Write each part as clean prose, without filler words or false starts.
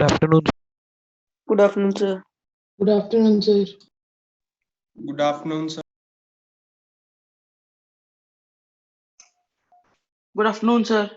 Good afternoon. Good afternoon, sir. Good afternoon, sir. Good afternoon, sir. Good afternoon, sir.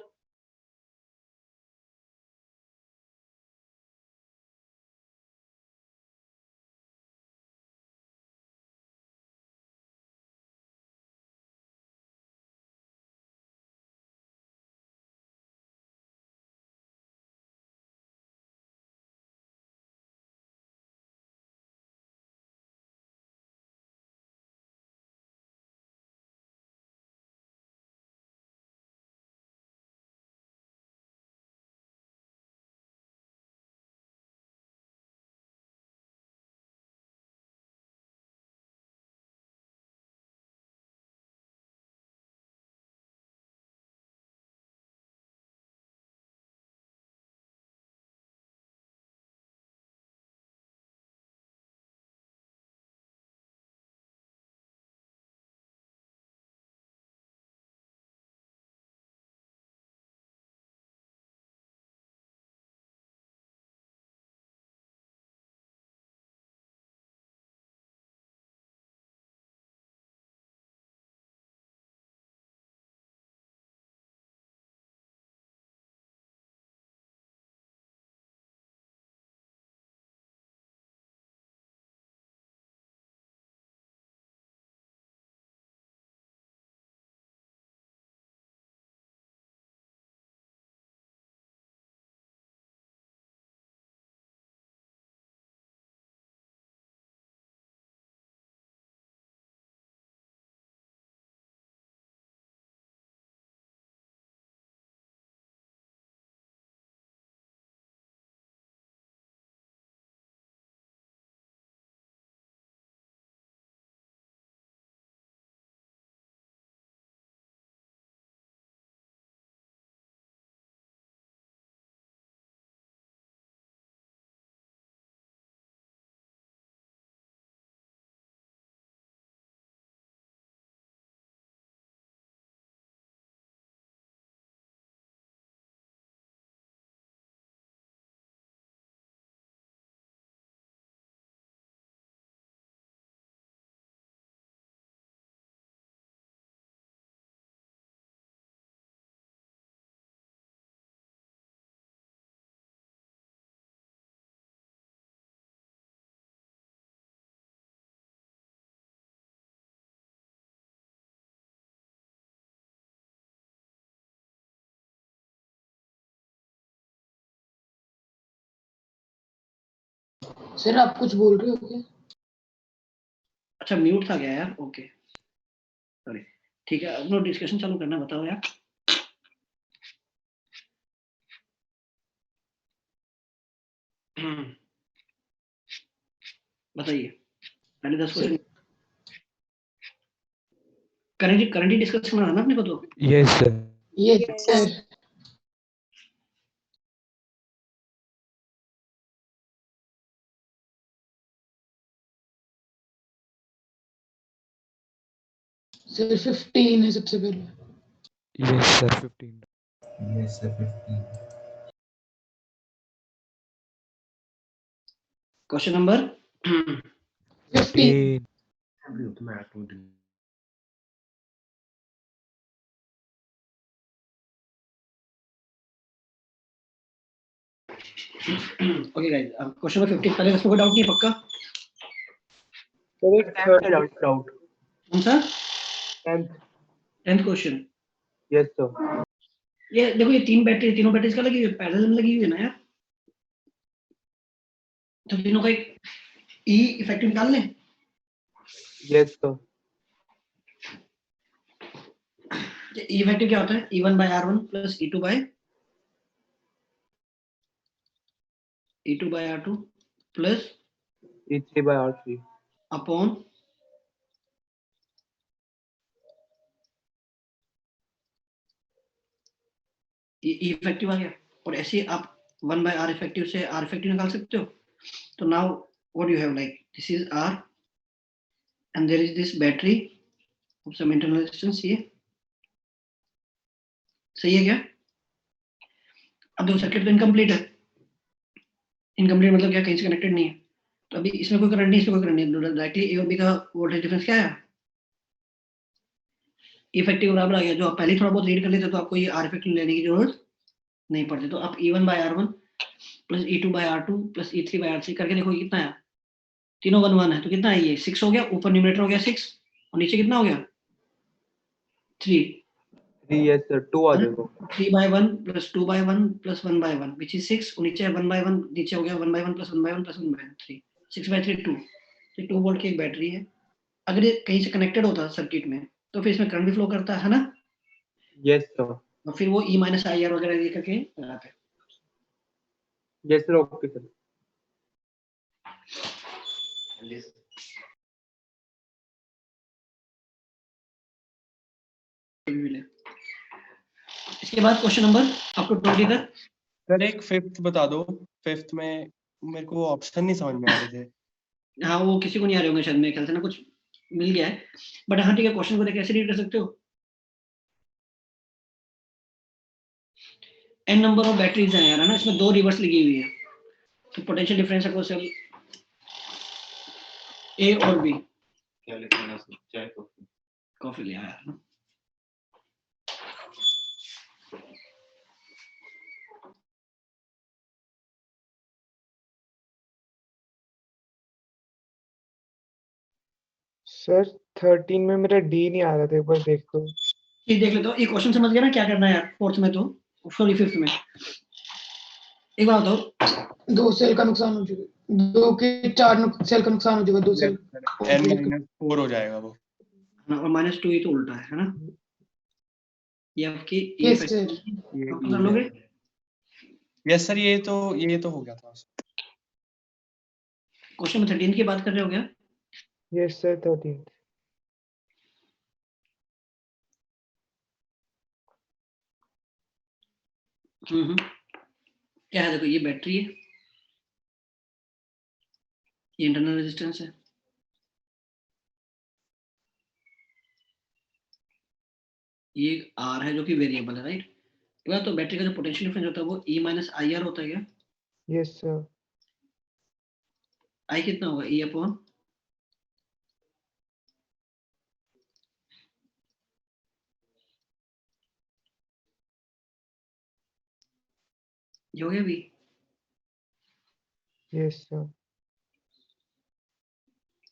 Sir आप कुछ बोल रहे हो क्या? अच्छा म्यूट था क्या यार? Okay sorry. ठीक है, अपना डिस्कशन चालू करना, बताओ यार। बताइए, पहले 10 क्वेश्चन करंटली डिस्कस करना है ना अपने को तो। Yes, sir. Yes, sir. Sir 15 है सबसे पहले। Yes, sir. 15. Yes, sir. 15. Question number 15. 15. Okay guys, अब क्वेश्चन नंबर 15 पहले इसमें कोई डाउट नहीं है पक्का? डाउट कौन सा? 10th question. यस सर ये देखो, ये तीनों बैटरीज का लगी हुई है, पैरेलल में लगी हुई है ना यार। तो तीनों का एक ई इफेक्टिव निकाल लें। यस सर ई इफेक्टिव क्या होता है? E1 by R1 plus E2 by R2 plus E3 by R3 upon E effective आ गया। और ऐसे आप 1 by R इफेक्टिव से R इफेक्टिव निकाल सकते हो। तो now what you have, like this is R and there is this battery of some internal resistance. ये सही है क्या? अब देखो सर्किट तो इनकम्प्लीट है, इनकम्प्लीट मतलब क्या, कहीं से कनेक्टेड नहीं है। तो अभी इसमें कोई करंट नहीं, इसमें कोई करंट नहीं, डायरेक्टली ए और बी का वोल्टेज डिफरेंस क्या है, इफेक्टिव बराबर आ गया। जो आप पहले थोड़ा बहुत रीड कर लेते तो आपको ये आर इफेक्टिव लेने की जरूरत नहीं पड़ती। तो आप E1 by R1 plus E2 by R2 plus E3 by R3 करके देखो कितना है, तीनों 1 1 है तो कितना है, ये 6 हो गया, ऊपर न्यूमरेटर हो गया 6 और नीचे कितना हो गया 3। 3 yes sir 2 आ जाएगा 3 by 1 plus 2 by 1 plus 1 by 1 which is 6 और नीचे 1 by 1 नीचे हो गया 1 by 1 plus 1 by 1 plus 1 by 3 6 by 3 2। तो 2 वोल्ट की एक बैटरी है। अगर ये कहीं से कनेक्टेड होता सर्किट में तो फिर इसमें करंट भी फ्लो करता है ना, yes sir और फिर वो E minus IR वगैरह ये करके लगाते हैं। yes sir okay sir इसके बाद क्वेश्चन नंबर अप टू 20 तक। सर एक फिफ्थ बता दो, फिफ्थ में मेरे को ऑप्शन नहीं समझ में आ रहे थे। हाँ वो किसी को नहीं आ रहे होंगे शायद, मेरे ख्याल से ना कुछ मिल गया है, बट हाँ ठीक है, क्वेश्चन को देख कैसे रीड कर सकते हो। n नंबर ऑफ बैटरीज हैं यार, है ना, इसमें 2 रिवर्स लगी हुई है, तो potential difference across cell A और B। क्या लिखना है उसमें? चाय कॉफी? कॉफी लिया यार ना। सर 13 में मेरा डी नहीं आ रहा था, एक बार देख लो। ये देख लेते हो, ये क्वेश्चन समझ गया ना क्या करना है यार, फोर्थ में तो सॉरी फिफ्थ में। एक बात बताओ, 2 सेल का नुकसान हो चुका, 2 के 4 सेल का नुकसान हो चुका, 2 सेल n-4 हो जाएगा वो। और -2 ये तो उल्टा है ना, ये आपकी Yes, sir. आप कर लोगे। यस सर, ये तो हो गया था। क्वेश्चन में 13 की बात कर रहे हो क्या? Yes sir 13। क्या है, देखो ये बैटरी है, ये इंटरनल रेजिस्टेंस है, ये R है जो कि वेरिएबल है, राइट। तो बैटरी का जो पोटेंशियल डिफरेंस होता है वो E minus IR होता है क्या? Yes sir. I कितना होगा, E अपॉन ये हो गया भी। Yes sir.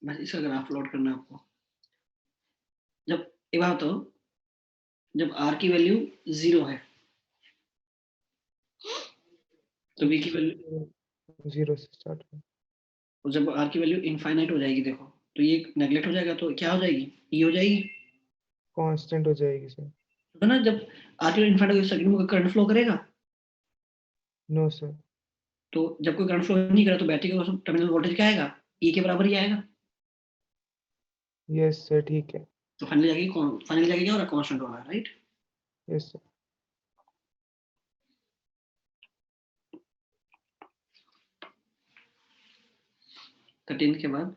बस इसका ग्राफ प्लॉट करना है आपको। जब एक बात हो, जब R की वैल्यू 0 है तो V की वैल्यू, 0 से स्टार्ट हो। और जब R की वैल्यू इनफाइनाइट हो जाएगी देखो, तो ये नेगलेक्ट हो जाएगा, तो क्या हो जाएगी, E हो जाएगी, कांस्टेंट हो जाएगी सर। है ना। जब R की वैल्यू इनफाइनाइट होगी सर्किट में करंट फ्लो करेगा, नो सर। तो जब कोई करंट फ्लो नहीं करा तो बैटरी का टर्मिनल वोल्टेज क्या आएगा, E के बराबर ही आएगा। यस सर ठीक है। तो फाइनली जाके क्या हो रहा है, कांस्टेंट हो रहा है, राइट। Yes sir. तो 13 के बाद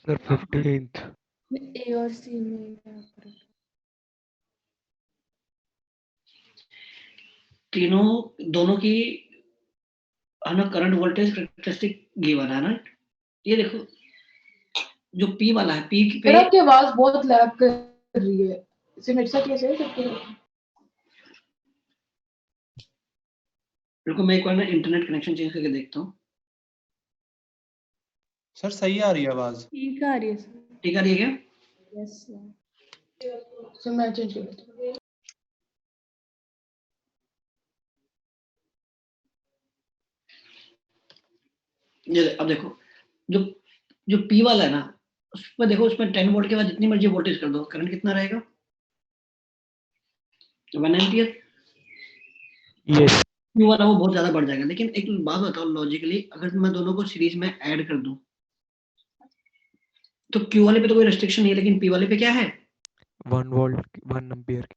सर 15th। ए और सी में क्या फर्क है? तीनों दोनों की है ना करंट वोल्टेज कैरेक्टरिस्टिक गिवन है ना। ये देखो जो P वाला है, P पे सर आपकी आवाज बहुत लैग कर रही है, इसे मेरे साथ कैसे है सकते हो? रुको मैं एक बार ना इंटरनेट कनेक्शन चेंज करके देखता हूँ। सर सही आ रही है आवाज। ठीक आ रही है सर। ठीक है, ठीक है। Yes sir. सर मैं चेंज कर देता हूँ। ये अब देखो जो जो P वाला है ना, उसमें देखो उसमें 10 वोल्ट के बाद जितनी मर्जी वोल्टेज कर दो, करंट कितना रहेगा, 1 एम्पियर। यस। Q वाला वो बहुत ज्यादा बढ़ जाएगा। लेकिन एक बात बताओ लॉजिकली, अगर मैं दोनों को सीरीज में ऐड कर दूं तो Q वाले पे तो कोई रेस्ट्रिक्शन नहीं है, लेकिन P वाले पे क्या है, 1 वोल्ट 1 एम्पियर।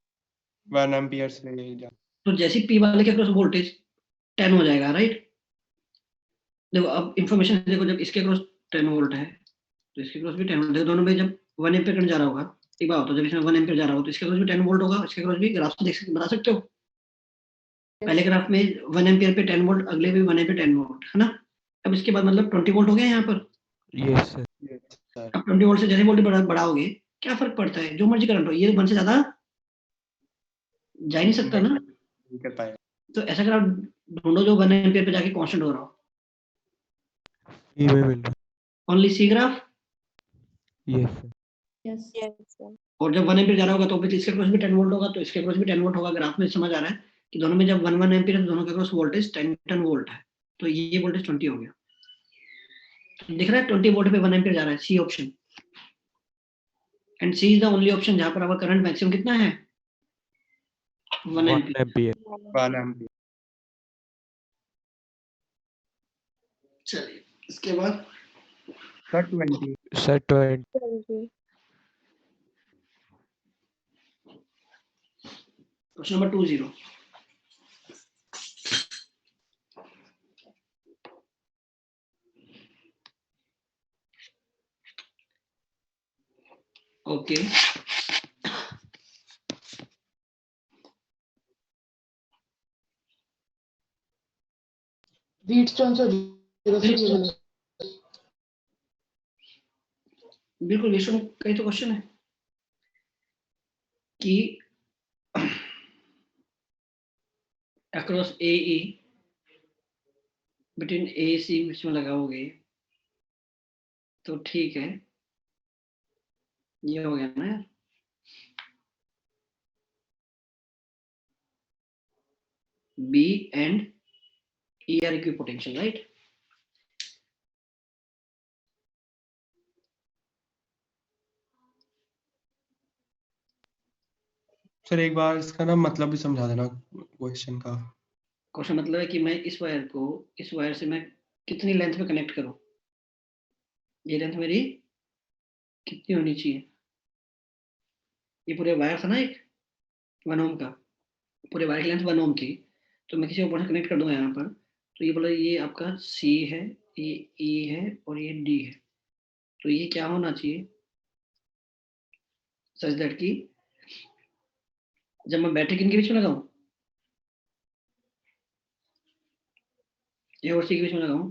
1 एम्पियर से जा। तो जैसे P वाले के अक्रॉस वोल्टेज 10 हो जाएगा, राइट। देखो अब इंफॉर्मेशन देखो, जब इसके अक्रॉस 10 वोल्ट है तो इसके अक्रॉस भी 10 वोल्ट है, दोनों में जब 1 एम्पियर करंट जा रहा होगा, एक बात होता है, जब इसमें 1 एम्पियर जा रहा हो तो इसके अक्रॉस भी 10 वोल्ट होगा, इसके अक्रॉस भी, ग्राफ से देख सकते, बता सकते हो। पहले ग्राफ में 1 एम्पियर पे 10 वोल्ट, अगले में 1 एम्पियर 10 वोल्ट, है ना। अब इसके बाद मतलब 20 वोल्ट हो गया यहाँ पर। Yes sir. सर अब 20 वोल्ट से जैसे वोल्ट बढ़ाओगे क्या फर्क पड़ता है, जो मर्जी करंट हो, ये 1 से ज्यादा जा ही नहीं सकता ना। नहीं कर पाएगा। तो ऐसा ग्राफ ढूंढो जो 1 एम्पियर पे जाके कांस्टेंट हो रहा हो। ई में मिल रहा। Only C graph. Yes sir. Yes. Yes, sir. और जब 1 एम्पियर जा रहा होगा तो इसके क्रॉस भी 10 वोल्ट होगा, तो इसके क्रॉस भी 10 वोल्ट होगा। ग्राफ में समझ आ रहा है कि दोनों में जब 1 एम्पियर है तो दोनों के क्रॉस वोल्टेज 10 वोल्ट है, तो ये वोल्टेज 20 हो गया। दिख रहा है 20 वोल्ट पे 1 एम्पियर जा रहा है, C option. And C is the only option जहां पर आपका करंट मैक्सिमम कितना है, 1 1 एम्पियर। एम्पियर। 1 एम्पियर। चलिए इसके बाद sir 20। Sir 20। 20. Question number 20। Okay Wheatstone से जीरो से ये वाला। बिल्कुल विश्व का ही तो क्वेश्चन है कि अक्रॉस AE बिटवीन AC बीच में लगाओगे तो ठीक है, ये हो गया ना यार। B and E are equipotential, right? Sir एक बार इसका ना मतलब भी समझा देना क्वेश्चन का। क्वेश्चन मतलब है कि मैं इस वायर को इस वायर से मैं कितनी लेंथ में कनेक्ट करूं, ये लेंथ मेरी कितनी होनी चाहिए। ये पूरे वायर था ना एक 1 ओम का, पूरे वायर की लेंथ 1 ओम थी, तो मैं किसी ऊपर से कनेक्ट कर दूंगा यहाँ पर, तो ये बोला ये आपका C है, ये E है और ये D है। तो ये क्या होना चाहिए सच दैट कि जब मैं बैटरी किन के बीच में लगाऊं, A और C के बीच में लगाऊं,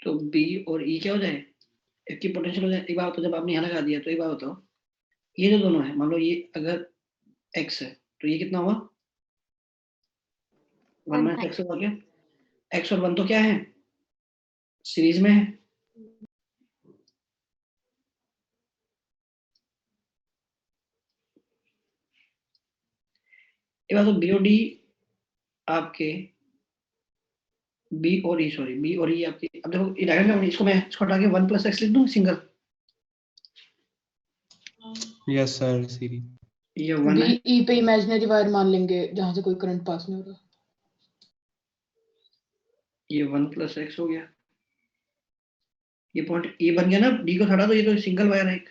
तो B और E क्या हो जाए, एक की पोटेंशियल हो जाए। एक बात तो जब आपने यहाँ लगा दिया तो एक बात बताओ, ये जो दोनों है, मान लो ये अगर X है तो ये कितना हुआ, 1 माइनस एक्स हो गया। X और 1 तो क्या है, सीरीज में है। एक बात तो B और D आपके B और E आपकी, अब देखो ये डायग्राम में इसको मैं इसको हटा के 1 + x लिख दूं सिंगल, यस सर सीरीज। ये 1 है, BE पे इमेजिनरी वायर मान लेंगे जहां से कोई करंट पास नहीं हो रहा। ये 1 + x हो गया। ये पॉइंट E बन गया ना, D को हटा दो, ये तो सिंगल वायर है एक,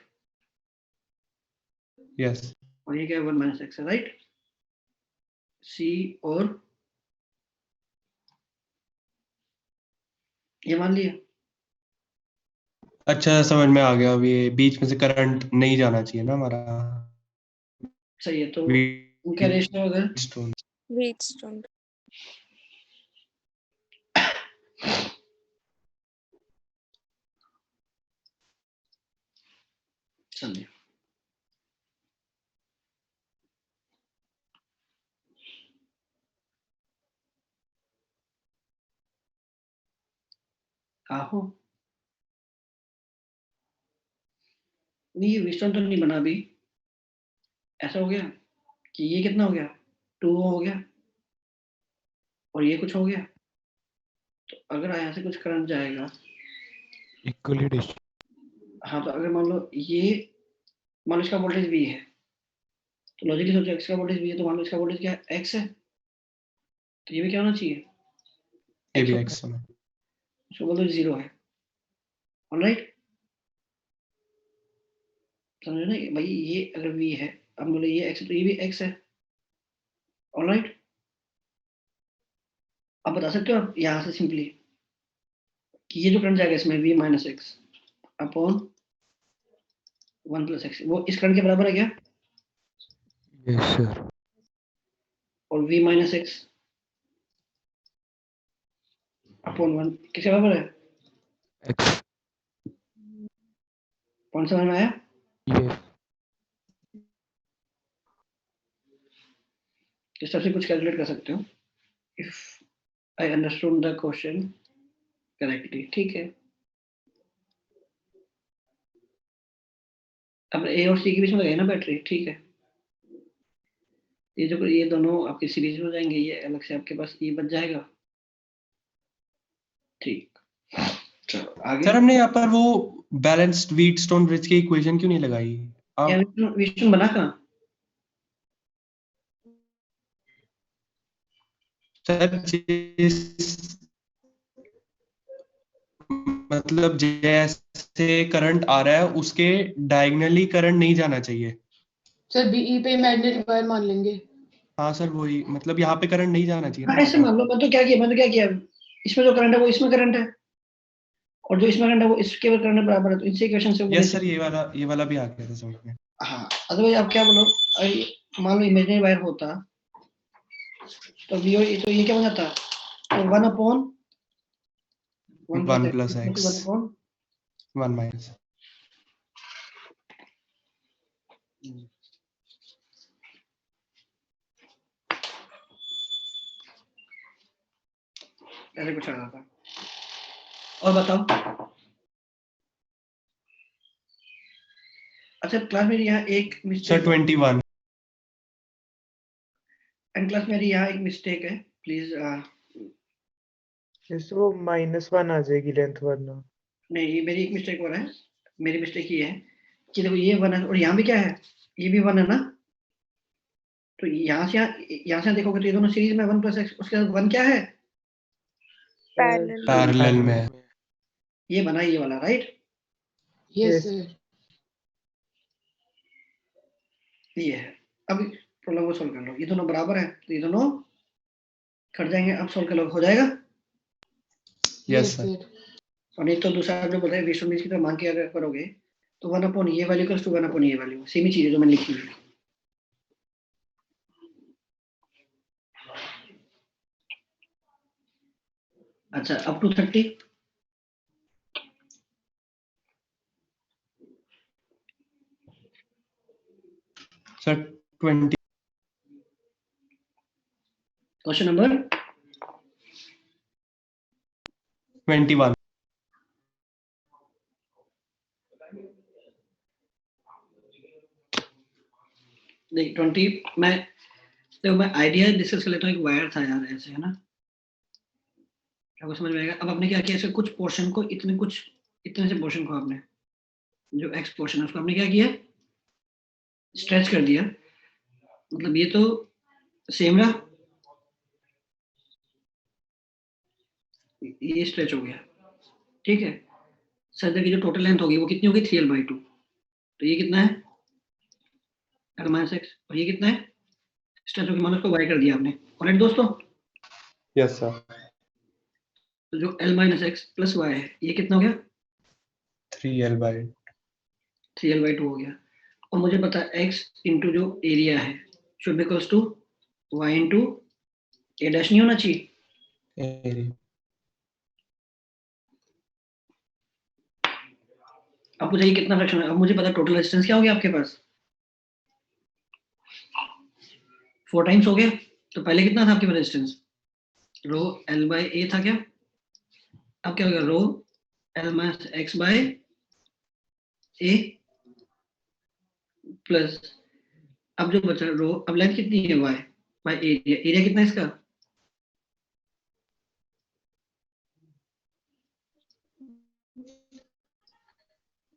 यस और ये क्या है 1 माइनस एक्स है, राइट। C और ये मान लिया। अच्छा समझ में आ गया। अब ये बीच में से करंट नहीं जाना चाहिए ना हमारा। सही है, तो उनका रेशियो अगर Wheatstone। Wheatstone. चलिए आहो नहीं, ये विस्टन तो नहीं बना अभी। ऐसा हो गया कि ये कितना हो गया, 2 हो गया और ये कुछ हो गया। तो अगर यहाँ से कुछ करंट जाएगा, इक्वली डिस्ट्रीब्यूटेड। हाँ, तो अगर मान लो ये, मान लो इसका वोल्टेज V है, तो लॉजिकली सोचो x का वोल्टेज V है, तो मान लो इसका वोल्टेज क्या है, x है, तो ये भी क्या होना चाहिए, ये भी x एक्स में। इसको बोल दो 0 है। ऑलराइट, समझो ना भाई, ये अगर V है, अब बोले ये x है तो ये भी x है। ऑलराइट, आप बता सकते हो आप यहाँ से सिंपली कि ये जो करंट जाएगा इसमें V - x अपॉन 1 + x, वो इस करंट के बराबर है क्या, यस सर। और v माइनस एक्स अपॉन 1 किसके बराबर है? X. कौन समझ में आया? Yes. इस तरह से कुछ कैलकुलेट कर सकते हो if I understood the question correctly. ठीक है, अब ए और सी के बीच में लगाई ना बैटरी। ठीक है, ये दोनों आपकी सीरीज में हो जाएंगे, ये अलग से आपके पास ये बच जाएगा। ठीक, चलो आगे। सर हमने यहाँ पर वो बैलेंस्ड व्हीटस्टोन ब्रिज की इक्वेशन क्यों नहीं लगाई? यार आप विष्णु बना कहाँ? सर मतलब जैसे करंट आ रहा है उसके डायगनली करंट नहीं जाना चाहिए। सर बीई पे इमेजिनरी वायर मान लेंगे। हाँ सर वही, मतलब यहाँ पे करंट नहीं जाना चाहिए हाँ ना ऐसे यहाँ मान लो, मैं तो क्या किया, इसमें जो करंट है वो इसमें करंट है, और जो इसमें करंट है वो इसके करंट बराबर है, तो इनसे इक्वेशन से पर। यस सर, ये वाला भी आ गया था समझ में। हाँ, अदरवाइज आप क्या बोलो, मान लो इमेजिनरी वायर होता तो ये क्या बन जाता? तो 1 upon 1 plus 1 x upon 1 minus. ऐसे कुछ आ रहा था। और बताओ, अच्छा क्लास मेरी यहाँ एक सर मिस्टेक 21। एंड क्लास मेरी यहाँ एक मिस्टेक है, प्लीज। इससे वो -1 आ जाएगी लेंथ वरना। नहीं, ये मेरी एक मिस्टेक हो रहा है। मेरी मिस्टेक ये है कि देखो ये 1 है और यहाँ भी क्या है, ये भी 1 है ना, तो यहाँ से देखोगे तो ये दोनों सीरीज में 1 प्लस एक्स, उसके बाद 1 क्या है, Parallel. पैरेलल में। ये बना ये वाला, राइट? Yes Yes. सर। ये है। अब प्रॉब्लम को सोल्व कर लो, ये दोनों बराबर है तो ये दोनों कट जाएंगे। अब सोल्व कर लो, हो जाएगा। Yes yes sir. सर। और नहीं तो दूसरा आप जो बोलते हैं विष्णु की तरह मान के अगर करोगे तो 1 अपॉन ये वैल्यू इक्वल्स टू 1 अपॉन ये वैल्यू, सेम ही चीज है जो मैंने लिखी है। अच्छा, up to 30। Sir 20। Question number 21। नहीं 20 मैं आइडिया डिस्कस कर लेता हूँ। एक वायर था यार ऐसे, है ना, आपको समझ में आएगा। अब आपने क्या किया, ऐसे कुछ पोर्शन को इतने से पोर्शन को आपने, जो एक्स पोर्शन है उसको आपने क्या किया, स्ट्रेच कर दिया। मतलब ये तो सेम रहा, ये स्ट्रेच हो गया। ठीक है, सर्जर की जो टोटल लेंथ होगी वो कितनी होगी, 3l/2। तो ये कितना है, -x, और ये कितना है, स्ट्रेच होगी, मान उसको y कर दिया आपने। ऑलराइट दोस्तों, यस सर। तो जो l-x प्लस y है ये कितना हो गया, 3l/2। 3l/2 हो गया। और मुझे पता है x इंटू जो एरिया है should be equals to y into a dash नहीं होना चाहिए। अब मुझे ये कितना फ्रैक्शन है, अब मुझे पता टोटल रेजिस्टेंस क्या हो गया आपके पास, 4 टाइम्स हो गया। तो पहले कितना था आपके पास रेजिस्टेंस, रो l/a था क्या, अब क्या हो गया, रो l-x/a प्लस, अब जो बचा रो, अब लेंथ कितनी है y बाय एरिया, एरिया कितना है इसका,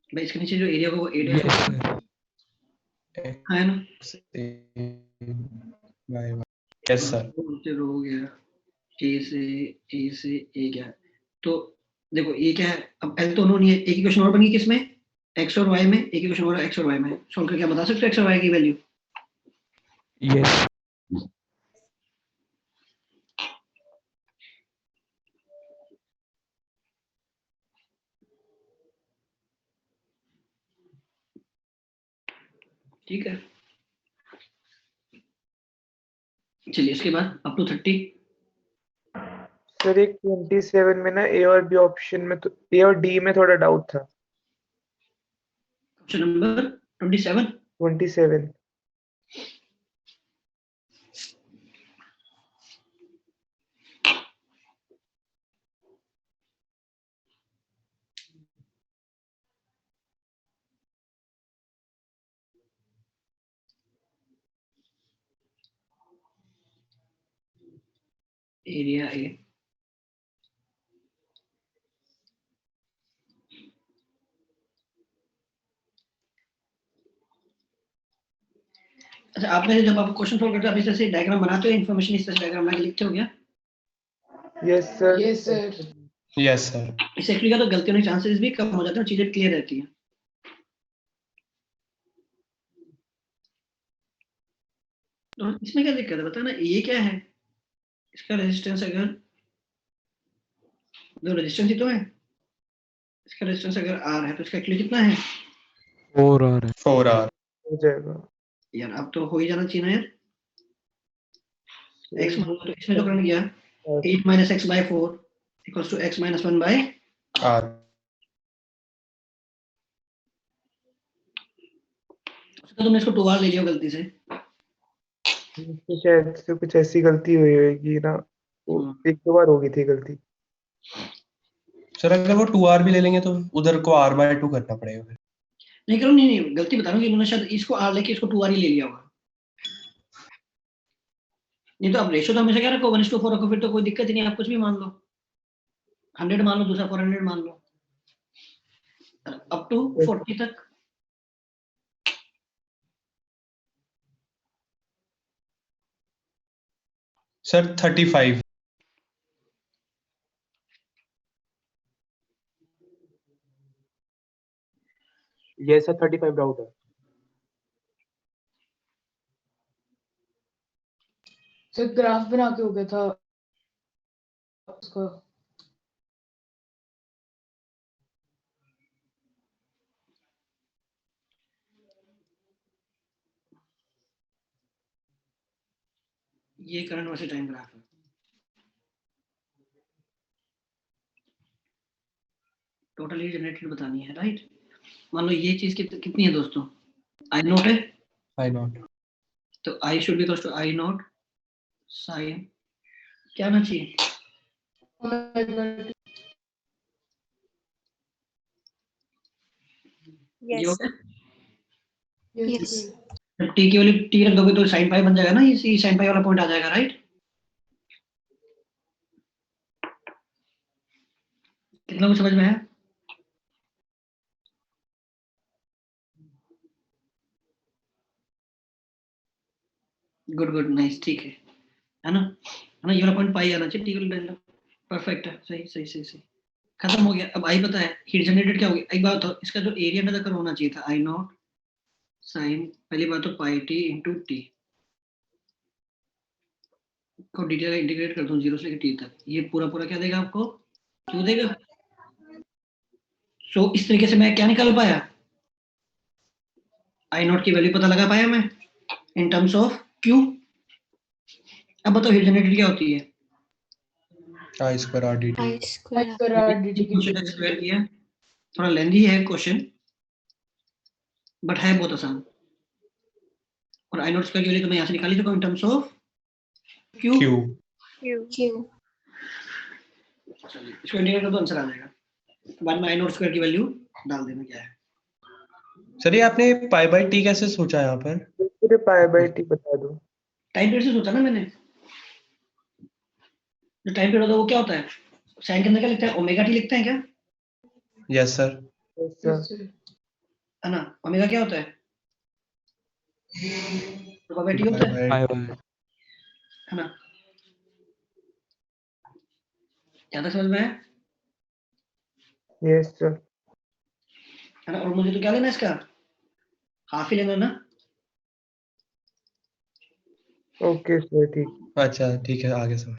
भाई इसके नीचे जो एरिया होगा वो a डैश Yes होगा, sir. है ना। Yes sir. नीचे रो हो गया, a से a गया। तो देखो ये क्या है, अब l तो उन्होंने एक इक्वेशन और बनी किसमें, x और y में, एक इक्वेशन और x और y में। सॉल्व करके आप बता सकते हो x और y की वैल्यू। Yes. ठीक है, चलिए इसके बाद अप टू 30। सर एक 27 में ना ए और बी ऑप्शन में तो ए और डी में थोड़ा डाउट था। Question number 27। 27 area A. अच्छा, आपने जब आप क्वेश्चन सॉल्व करते हो आप इस तरह से डायग्राम बनाते हो, इन्फॉर्मेशन इस तरह से डायग्राम बना के लिखते हो क्या? Yes sir. Yes, sir. Yes sir. इससे एक्चुअली क्या तो गलती होने के चांसेस भी कम हो जाते हैं, चीजें क्लियर रहती हैं। तो इसमें क्या दिक्कत है बता ना, ये क्या है? इसका रेजिस्टेंस अगर जो रेजिस्टेंस ही तो है, इसका रेजिस्टेंस अगर आर है तो इसका एक्चुअली कितना है 4 आ रहा है। 4R। हो जाएगा यार? अब तो हो ही जाना चाहिए ना यार। x मान लो, तो इसमें जो करंट गया 8 minus x by 4 equals to x minus 1 by R। तो तुमने इसको 2r ले लिया गलती से। तो शायद से कुछ ऐसी गलती हुई होगी ना, वो एक दो बार हो गई थी गलती। सर अगर वो 2R भी ले लेंगे तो उधर को R/2 करना पड़ेगा फिर। नहीं करो, नहीं गलती बता रहा हूँ कि इन्होंने शायद इसको r लेके इसको 2r ही ले लिया होगा। नहीं तो आप रेशो तो हमेशा क्या रखो 1:4 रखो, फिर तो कोई दिक्कत ही नहीं, आप कुछ भी मान लो, 100 मान लो, दूसरा 400 मान लो, अप टू 40 तक। सर 35। ये सर 35 डाउट है। सर ग्राफ बना के हो गया था उसका। ये करंट वर्सेस टाइम ग्राफ है। टोटल हीट जनरेटेड बतानी है, राइट? मान लो ये चीज कितनी है दोस्तों, आई नॉट है, I not। तो I should be equal to I not sine क्या आना चाहिए, ये हो Yes. गया। Yes, Yes. sir. जब टी की वैल्यू टी रख दोगे तो साइन पाई बन जाएगा ना, इसी साइन पाई वाला पॉइंट आ जाएगा, राइट? कितना कुछ समझ में है? गुड गुड नाइस, ठीक है ना? है ना, ये वाला पॉइंट पाई आना चाहिए, टी वाला डेल्टा। परफेक्ट है, सही सही सही सही, खत्म हो गया। अब आई पता है हीट जनरेटेड क्या होगी, एक बात बताओ, इसका जो एरिया अंडर द कर्व होना चाहिए था आई नॉट साइन, पहली बात तो पाई टी इंटू टी को डिटेल इंटीग्रेट कर दूं 0 से लेकर टी तक, ये पूरा पूरा क्या देगा आपको, क्यों देगा? सो इस तरीके से मैं क्या निकाल पाया, आई नॉट की वैल्यू पता लगा पाया मैं इन टर्म्स ऑफ क्यू। अब बताओ हीट जनरेटेड क्या होती है? I² RdT। I square. As per our DT की क्वेश्चन एक्सप्लेन किया, थोड़ा लेंथी है क्वेश्चन बट है बहुत आसान। और आई नॉट स्क्वायर की वैल्यू तो मैं यहाँ से निकाली चुका हूँ इन terms of Q. Q। Q. Q. इसको इंटीग्रेट कर तो आंसर आ जाएगा, बाद में आई नॉट स्क्वायर की वैल्यू डाल देना क्या है। सर ये आपने π/T कैसे सोचा यहाँ पर? पूरे पाई बाई टी बता दो। टाइम पीरियड से सोचा ना मैंने, जो टाइम पीरियड होता है वो क्या होता है, साइन के अंदर क्या लिखते हैं, ओमेगा टी लिखते हैं क्या, yes sir. Yes, sir. Yes, sir. है ना? ओमेगा क्या होता है, प्रोबेबिलिटी होता है I/2। है ना? क्या तक समझ में है? Yes, sir. है ना? और मुझे तो क्या लेना है इसका, हाफ ही लेना ना। Okay, sir. ठीक। अच्छा ठीक है, आगे समझ।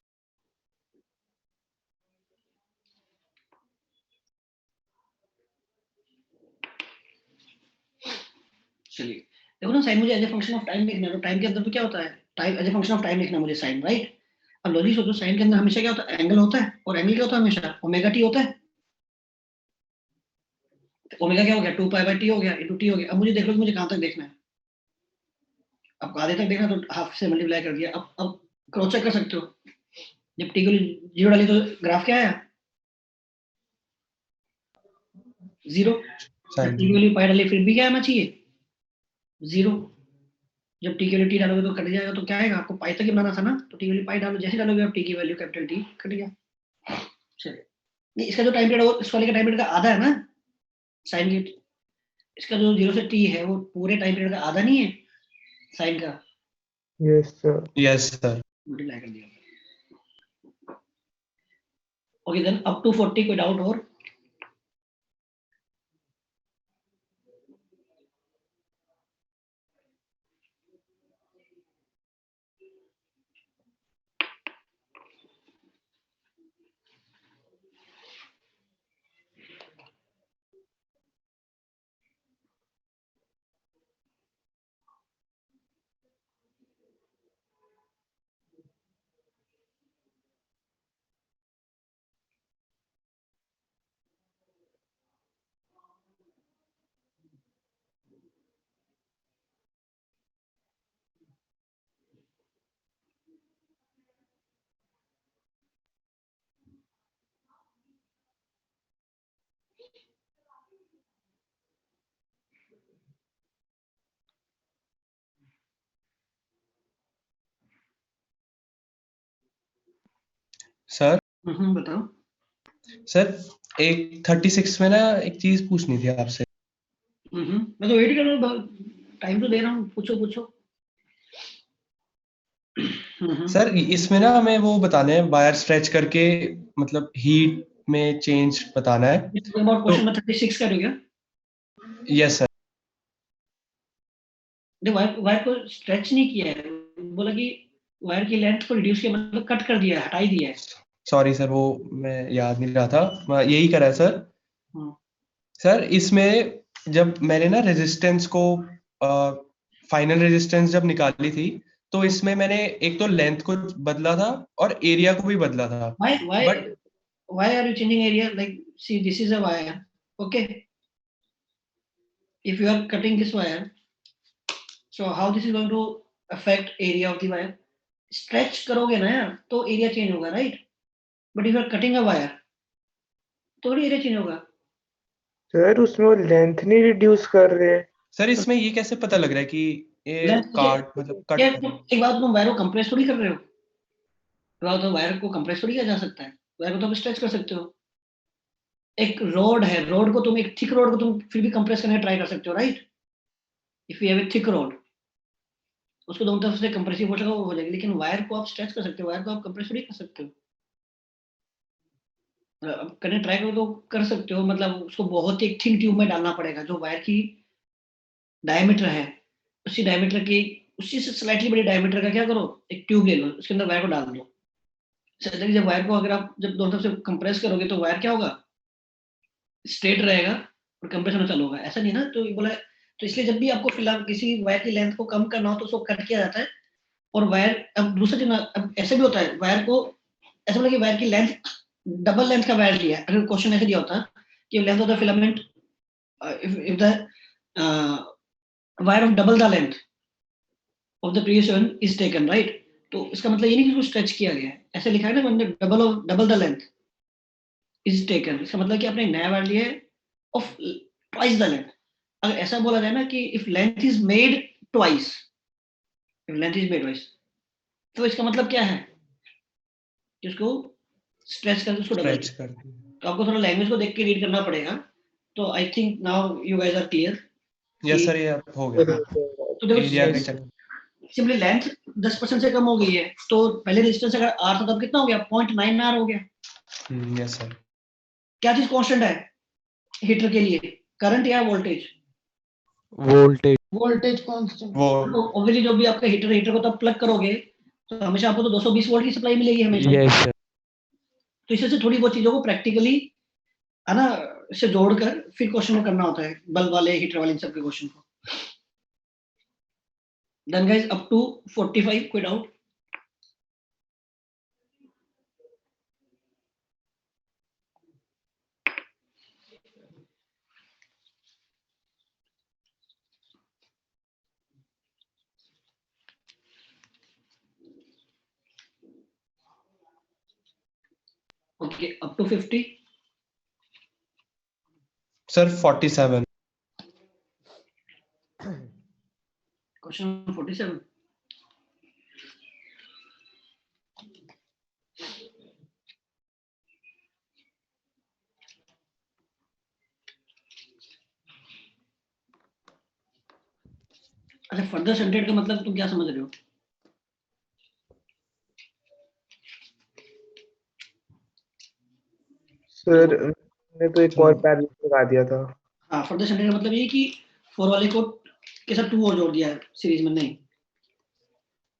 चलिए देखो ना साइन मुझे as a function of time लिखना है, तो टाइम के अंदर तो क्या होता है, time as a function of time लिखना है मुझे साइन, राइट। अब लॉजिक सोचो, साइन के अंदर हमेशा क्या होता है, एंगल होता है, और एंगल क्या होता है हमेशा, ओमेगा टी होता है। ओमेगा क्या हो गया, 2 पाई बाय टी हो गया इनटू टी हो गया। अब मुझे देख लो कि मुझे कहां तक देखना है, अब आधे तक देखना तो हाफ से मल्टीप्लाई कर दिया। अब क्रॉस चेक कर सकते हो, जब टी को 0 डाली तो ग्राफ क्या आया, 0। साइन टी की वैल्यू पाई डाली फिर भी क्या आना चाहिए, 0। जब टी की वैल्यू टी डालोगे तो कट जाएगा, तो क्या आएगा, आपको पाई तक ही बनाना था ना, तो टी की वैल्यू पाई डालो, जैसे डालोगे आप टी की वैल्यू कैपिटल टी कट गया। चलिए, नहीं इसका जो टाइम पीरियड है वो इस वाले का टाइम पीरियड का आधा है ना, साइन की। इसका जो 0 से टी है वो पूरे टाइम पीरियड का आधा नहीं है साइन का, yes sir. Yes sir. Multiply कर दिया। ओके देन अप टू 40 कोई डाउट और? सर बताओ। सर एक 36 में ना एक चीज पूछनी थी आपसे। मैं तो वेट कर रहा हूँ, टाइम तो दे रहा हूँ, पूछो पूछो। सर इसमें ना हमें वो बताना है, वायर स्ट्रेच करके मतलब हीट में चेंज बताना है। अबाउट क्वेश्चन नंबर 36 का क्या? Yes sir. ने वायर को स्ट्रेच नहीं किया है, बोला कि वायर की लेंथ को रिड्यूस किया, मतलब कट कर दिया है, हटाई दिया है। सॉरी सर, वो मैं याद नहीं रहा था, यही करा है सर। हम्म। सर इसमें जब मैंने ना रेजिस्टेंस को फाइनल रेजिस्टेंस जब निकाली थी, तो इसमें मैंने एक तो लेंथ को बदला था और एरिया को भी बदला था। But Why are you changing area? Like, see, this is a wire. Okay. If you are cutting this wire, so how this is going to affect area of the wire? Stretch करोगे ना यार, तो area change होगा, right? But if you are cutting a wire, तो भी area change होगा। Sir उसमें वो लेंथ नहीं रिड्यूस कर रहे हैं। सर इसमें ये कैसे पता लग रहा है कि ये काट मतलब कट क्या कर रहा है? एक बात, तुम वायर को कंप्रेस थोड़ी कर रहे हो, तो वायर को कंप्रेस थोड़ी किया जा सकता है, वायर को तो स्ट्रेच कर सकते हो। एक रोड है, रोड को तुम, एक थिक रोड को तुम फिर भी कंप्रेस करने ट्राई कर सकते हो, right. If you have a thick road, उसको दोनों तरफ से कंप्रेसिव फोर्स लगा हो जाएगी, लेकिन वायर को आप स्ट्रेच कर सकते हो, वायर को आप कंप्रेस थोड़ी कर सकते हो। अब करने ट्राई करो तो कर सकते हो, मतलब उसको बहुत ही एक थिन ट्यूब में डालना पड़ेगा, जो वायर की डायमीटर है उसी डायमीटर की, उसी से स्लाइटली बड़ी डायमीटर का क्या करो, एक ट्यूब ले लो, उसके अंदर वायर को डाल दो। जब वायर को अगर आप जब दोनों तरफ से कंप्रेस करोगे तो वायर क्या होगा, स्ट्रेट रहेगा और कंप्रेस होना चालू होगा, ऐसा नहीं ना। तो ये बोला, तो इसलिए जब भी आपको फिलहाल किसी वायर की लेंथ को कम करना हो तो उसको कट किया जाता है। और वायर, अब दूसरा चीज, अब ऐसे भी होता है, वायर को ऐसा बोला कि वायर की लेंथ, डबल लेंथ का वायर लिया है, अगर क्वेश्चन ऐसे दिया होता कि length of the filament, if the wire of double the length of the previous one is taken, right, तो इसका मतलब ये नहीं कि उसको स्ट्रेच किया गया है, ऐसे लिखा है ना, double the length is taken, इसका मतलब कि आपने नया वायर लिया है ऑफ ट्वाइस द लेंथ। अगर ऐसा बोला जाए ना कि if length is made twice, if length is made twice, तो इसका मतलब क्या है कि उसको स्ट्रेच करके उसको डबल। स्ट्रेच कर दिया। तो आपको थोड़ा लैंग्वेज को देख के रीड करना पड़ेगा। तो I think now you guys are clear. Yes sir, ये अब हो गया। तो देखो, एरिया के चक्कर। सिंपली लेंथ 10% से कम हो गई है, तो पहले रेजिस्टेंस अगर R था तब कितना हो गया, 0.9 R हो गया। Yes sir. क्या चीज कांस्टेंट है हीटर के लिए, करंट या वोल्टेज? वोल्टेज। Voltage constant. वो तो ऑब्वियसली जो भी आपका हीटर को तब प्लग करोगे तो हमेशा आपको तो 220 वोल्ट की सप्लाई मिलेगी हमेशा। Yes sir. तो इससे थोड़ी बहुत चीजों को प्रैक्टिकली, है ना, इसे जोड़कर फिर क्वेश्चन को करना होता है, बल्ब वाले, हीटर वाले, इन सब के क्वेश्चन को। Then guys, up to 45, quit out. Okay, up to 50. Sir, 47. Question 47. अच्छा, फर्दर सेंटेड का मतलब तुम क्या समझ रहे हो? सर मैंने तो एक और पैरेलल लगा दिया था। हाँ, फर्दर सेंटेड का मतलब ये कि 4 वाले को के साथ 2 और जोड़ दिया है सीरीज में, नहीं।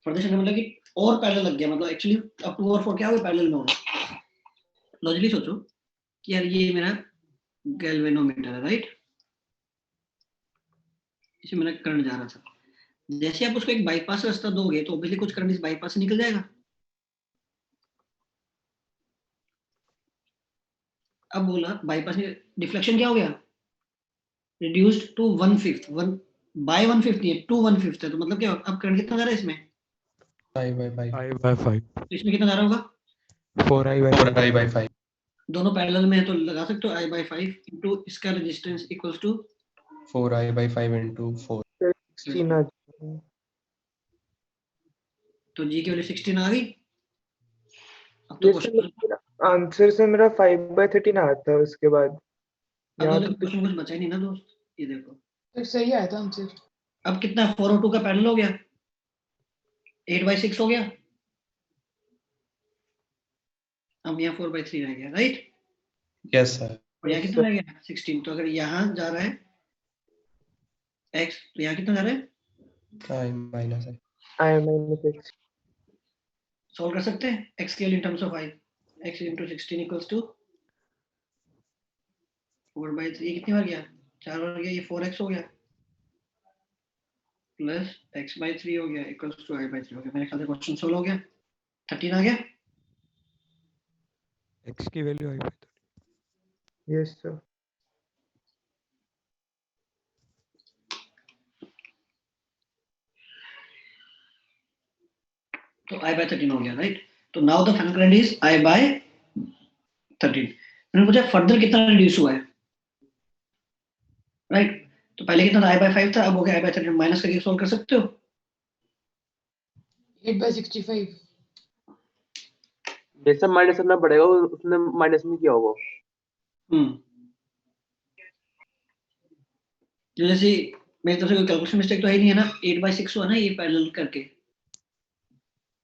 फर्दर सेंटेड मतलब कि और पैरेलल लग गया, मतलब एक्चुअली अब 2 और 4 क्या हुआ, पैरेलल में हो गया। लॉजिकली सोचो कि यार ये मेरा गैल्वेनोमीटर है, राइट? इसमें मेरा करंट जा रहा था। जैसे आप उसको एक बाईपास रास्ता दोगे तो ऑब्वियसली कुछ करंट इस बाईपास से निकल जाएगा। अब बोला बाईपास में डिफ्लेक्शन क्या हो गया, रिड्यूस्ड टू 1/5, 1 बाय 1/5 नहीं है, 2/1/5 है। तो मतलब क्या, अब करंट कितना जा रहा है इसमें? 5/5. I/5. तो इसमें कितना जा रहा होगा? 4I/5. 4I/5. दोनों पैरेलल में है तो लगा सकते हो I/5 इनटू इसका resistance equals to 4I/5 into 4. 16 आ जाएगा। तो जी की वैल्यू 16 आ गई। अब तो ये क्वेश्चन आंसर से मेरा 5/13 आया था उसके बाद। अब यहाँ तो तो क्वेश्चन कुछ बचा ही नहीं ना दोस्त, ये देखो। फिर सही आया था आंसर। अब कितना 4 और 2 का पैरेलल हो गया, 8/6 हो गया। अब यहाँ 4/3 रह गया, राइट? Yes, sir. और यहाँ कितना रह गया 16। तो अगर यहाँ जा रहा है x, तो यहाँ कितना जा रहा है? I minus I. I-6 solve कर सकते हैं x के लिए in terms of i। x into 16 equals to 4/3। ये कितनी बार गया, 4 बार गया। ये 4x हो गया प्लस x/3 हो गया इक्वल्स टू i/3 हो गया। मेरे ख्याल से क्वेश्चन सॉल्व हो गया। 13 आ गया। X की वैल्यू I/3. Yes sir. तो I/13 हो गया, राइट? तो now the final current is I/13। मैंने पूछा फर्दर कितना रिड्यूस हुआ है, राइट? तो पहले कितना था, I/5 था, अब हो गया I/13। माइनस करके सॉल्व कर सकते हो। 8/65। जैसा माइनस करना पड़ेगा उसने माइनस नहीं किया होगा। जैसे मेरी तरफ से कोई कैलकुलेशन मिस्टेक तो है ही नहीं है ना? 8/6 हुआ ना ये पैरेलल करके।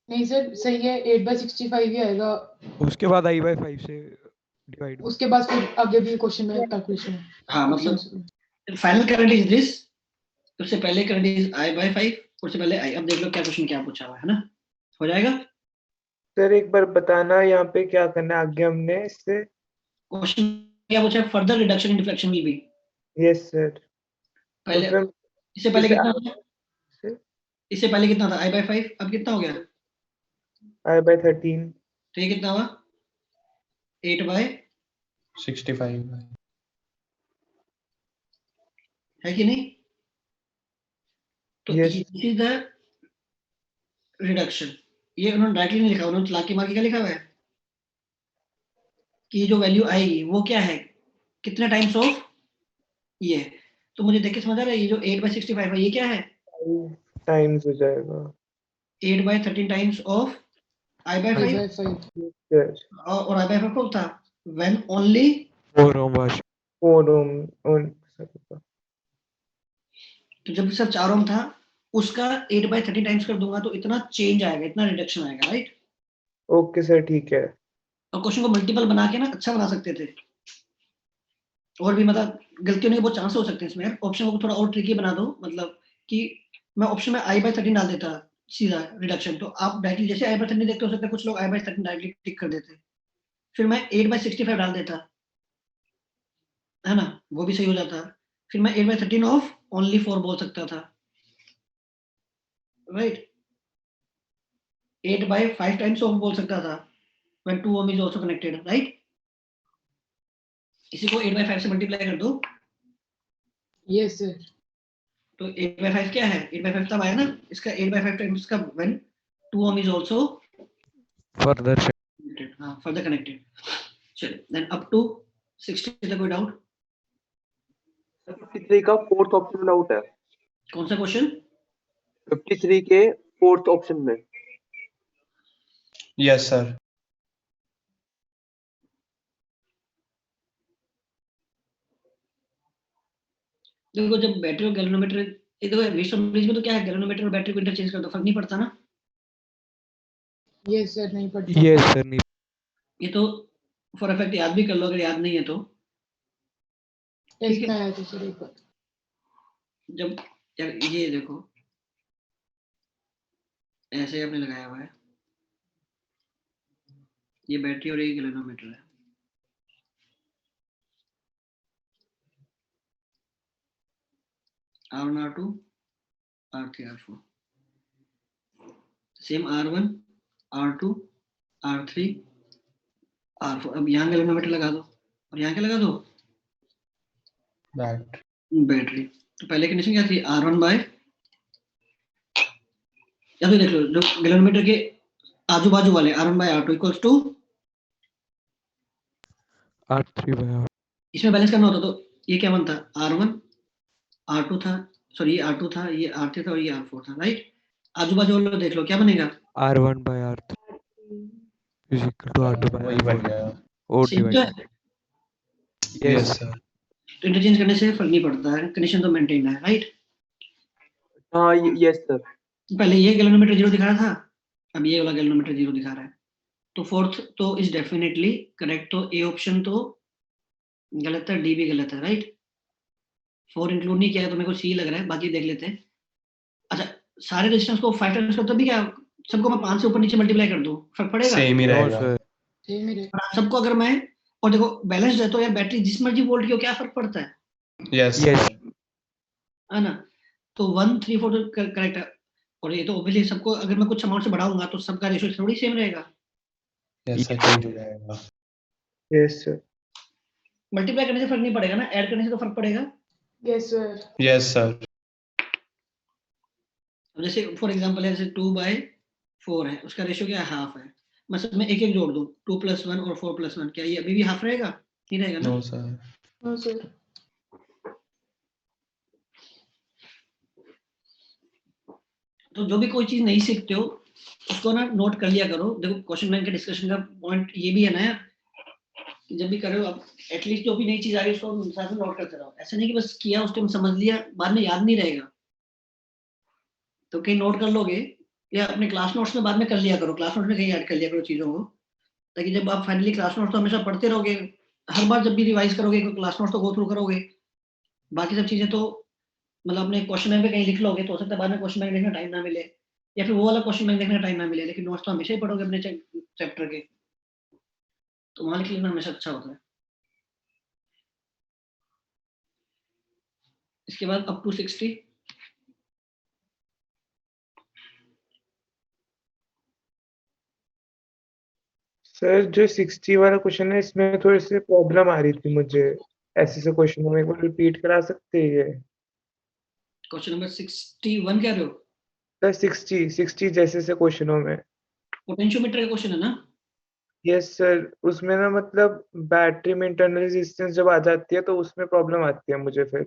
नहीं सर सही है, 8/65 ही आएगा। उसके बाद I/5 से डिवाइड। उसके बाद फिर आगे भी क्वेश्चन में कैलकुलेशन। हाँ, मतलब फाइनल करंट इज दिस, उससे पहले करंट इज I/5, उससे पहले I। अब देख लो क्या क्वेश्चन क्या पूछा हुआ है ना, हो जाएगा। सर एक बार बताना यहाँ पे क्या करना है आगे हमने इससे। क्वेश्चन क्या पूछा है, further reduction in deflection will be. Yes sir. पहले फिर इससे पहले इसे कितना था, इससे पहले कितना था I/5, अब कितना हो गया? I/13 तो ये कितना हुआ 65. है कि नहीं? तो Yes. This is the reduction. ये उन्होंने डायरेक्टली नहीं लिखा, उन्होंने चालाकी मार के क्या लिखा हुआ है कि जो वैल्यू आएगी वो क्या है, कितने टाइम्स ऑफ ये। तो मुझे देख के समझ आ रहा है ये जो 8/65 है ये क्या है, 5 टाइम्स हो जाएगा। 8/13 times of I/5। I/5। Sir और I/5 कब था, when only 4 ohm was. 4 ohm on तो जब सिर्फ 4 ओम था उसका 8/13 टाइम्स कर दूंगा तो इतना चेंज आएगा, इतना रिडक्शन आएगा, राइट? ओके सर ठीक है। और क्वेश्चन को मल्टीपल बना के ना अच्छा बना सकते थे, और भी मतलब गलतियों नहीं, बहुत चांस हो सकते हैं इसमें। ऑप्शन को थोड़ा और ट्रिकी बना दो, मतलब कि मैं ऑप्शन में I/13 डाल देता सीधा रिडक्शन, तो आप डायरेक्टली जैसे I/13 देखते हो सकते हैं, कुछ लोग I/13 डायरेक्टली टिक कर देते, फिर मैं 8/65 डाल देता, है ना, वो भी सही हो जाता। फिर मैं 8/13 ऑफ ओनली 4 बोल सकता था, राइट 8 by 5 times ohm बोल सकता था when 2 ohm is also connected, right? इसी को 8 by 5 से मल्टीप्लाई कर दो Yes, sir. तो 8 by 5 क्या है 8 by 5 तब आया ना इसका 8 by 5 times का when 2 ohm is also further connected, हाँ further connected. चलिए then up to 60 तक कोई डाउट 53 का फोर्थ ऑप्शन में डाउट है। कौन सा क्वेश्चन 53 के फोर्थ ऑप्शन में। Yes sir. देखो जब बैटरी और गैल्वेनोमीटर ये देखो विस्टम ब्रिज में तो क्या है गैल्वेनोमीटर और बैटरी को इंटरचेंज कर दो फर्क नहीं पड़ता ना Yes, sir. नहीं पढ़ता. yes sir नहीं ये तो फॉर इफेक्ट याद भी कर लो अगर याद नहीं है तो टेस्ट में आया था सर एक बार. जब यार ये देखो ऐसे आपने लगाया हुआ है ये बैटरी और ये गैल्वेनोमीटर है R1 R2 R3 R4 same R1 R2 R3 R4 अब यहाँ गैल्वेनोमीटर लगा दो और यहाँ क्या लगा दो बैट बैटरी तो पहले कंडीशन क्या थी R1 बाय या तो देख लो जो गैल्वेनोमीटर के आजू बाजू वाले R1 by R2 equals to R3 by R इसमें बैलेंस करना होता तो ये क्या बनता R1 R2 था सॉरी ये R2 था ये R3 था और ये R4 था राइट आजू बाजू वाले देख लो क्या बनेगा R1 by R3 is equal to R2 by वही बन R4 गया। और सेम तो डिवाइड है यस सर। तो इंटरचेंज करने से फर्क नहीं पड़ता है कंडीशन तो मेंटेन है राइट हाँ यस सर। पहले ये गैल्वेनोमीटर जीरो दिखा रहा था अब ये वाला गैल्वेनोमीटर जीरो दिखा रहा है तो फोर्थ तो इज डेफिनेटली करेक्ट तो ए ऑप्शन तो गलत है डी भी गलत है राइट 4 इंक्लूड नहीं किया है तो मेरे को सी लग रहा है बाकी देख लेते हैं अच्छा सारे रेजिस्टेंस को 5 टाइम्स करता भी क्या सबको मैं 5 से ऊपर नीचे मल्टीप्लाई कर दूं फर्क पड़ेगा सेम ही no रहेगा। sir सेम ही रहे. और सबको अगर मैं और देखो बैलेंस है तो यार बैटरी जिस मर्जी वोल्ट की हो क्या फर्क पड़ता है यस yes है ना तो 1 3 4 तो करेक्ट है और ये तो ऑब्वियसली सबको अगर मैं कुछ अमाउंट से बढ़ाऊंगा तो सबका रेशियो थोड़ी सेम रहेगा यस सर चेंज हो जाएगा। Yes sir. मल्टीप्लाई करने से फर्क नहीं पड़ेगा ना ऐड करने से तो फर्क पड़ेगा Yes, sir. Yes sir. अब जैसे फॉर एग्जांपल है जैसे 2 by 4 है उसका रेशियो क्या है हाफ है मैं सब में एक एक जोड़ दूं 2 + 1 और 4 + 1 क्या ये अभी भी हाफ रहेगा नहीं रहेगा ना नो सर। No, sir. तो जो भी कोई चीज नहीं सीखते हो उसको ना नोट कर लिया करो देखो क्वेश्चन बैंक के डिस्कशन का पॉइंट ये भी है ना यार कि जब भी कर रहे हो अब एटलीस्ट जो भी नई चीज आ रही है उसको साथ में नोट करते रहो ऐसा नहीं कि बस किया उस टाइम समझ लिया बाद में याद नहीं रहेगा तो कहीं नोट कर लोगे या अपने क्लास नोट्स में बाद में कर लिया करो क्लास नोट्स में कहीं ऐड कर लिया करो चीजों को ताकि जब आप फाइनली क्लास नोट्स तो हमेशा पढ़ते रहोगे हर बार जब भी रिवाइज करोगे क्लास नोट्स तो गो थ्रू करोगे बाकी सब चीजें तो मतलब अपने क्वेश्चन बैंक पे कहीं लिख लोगे तो हो सकता है बाद में क्वेश्चन बैंक देखने टाइम ना मिले या फिर वो वाला क्वेश्चन बैंक देखने टाइम ना मिले लेकिन नोट्स तो हमेशा ही पढ़ोगे अपने चैप्टर के तो वहां लिख लेना हमेशा अच्छा होता है इसके बाद अप टू 60 सर जो 60 वाला क्वेश्चन है इसमें थोड़ी सी प्रॉब्लम आ रही थी मुझे ऐसे क्वेश्चन में एक बार रिपीट करा सकते हैं ये क्वेश्चन नंबर 61 कह रहे हो सर 60 जैसे से क्वेश्चनों में पोटेंशियोमीटर का क्वेश्चन है ना यस सर उसमें ना मतलब बैटरी में इंटरनल रेजिस्टेंस जब आ जाती है तो उसमें प्रॉब्लम आती है मुझे फिर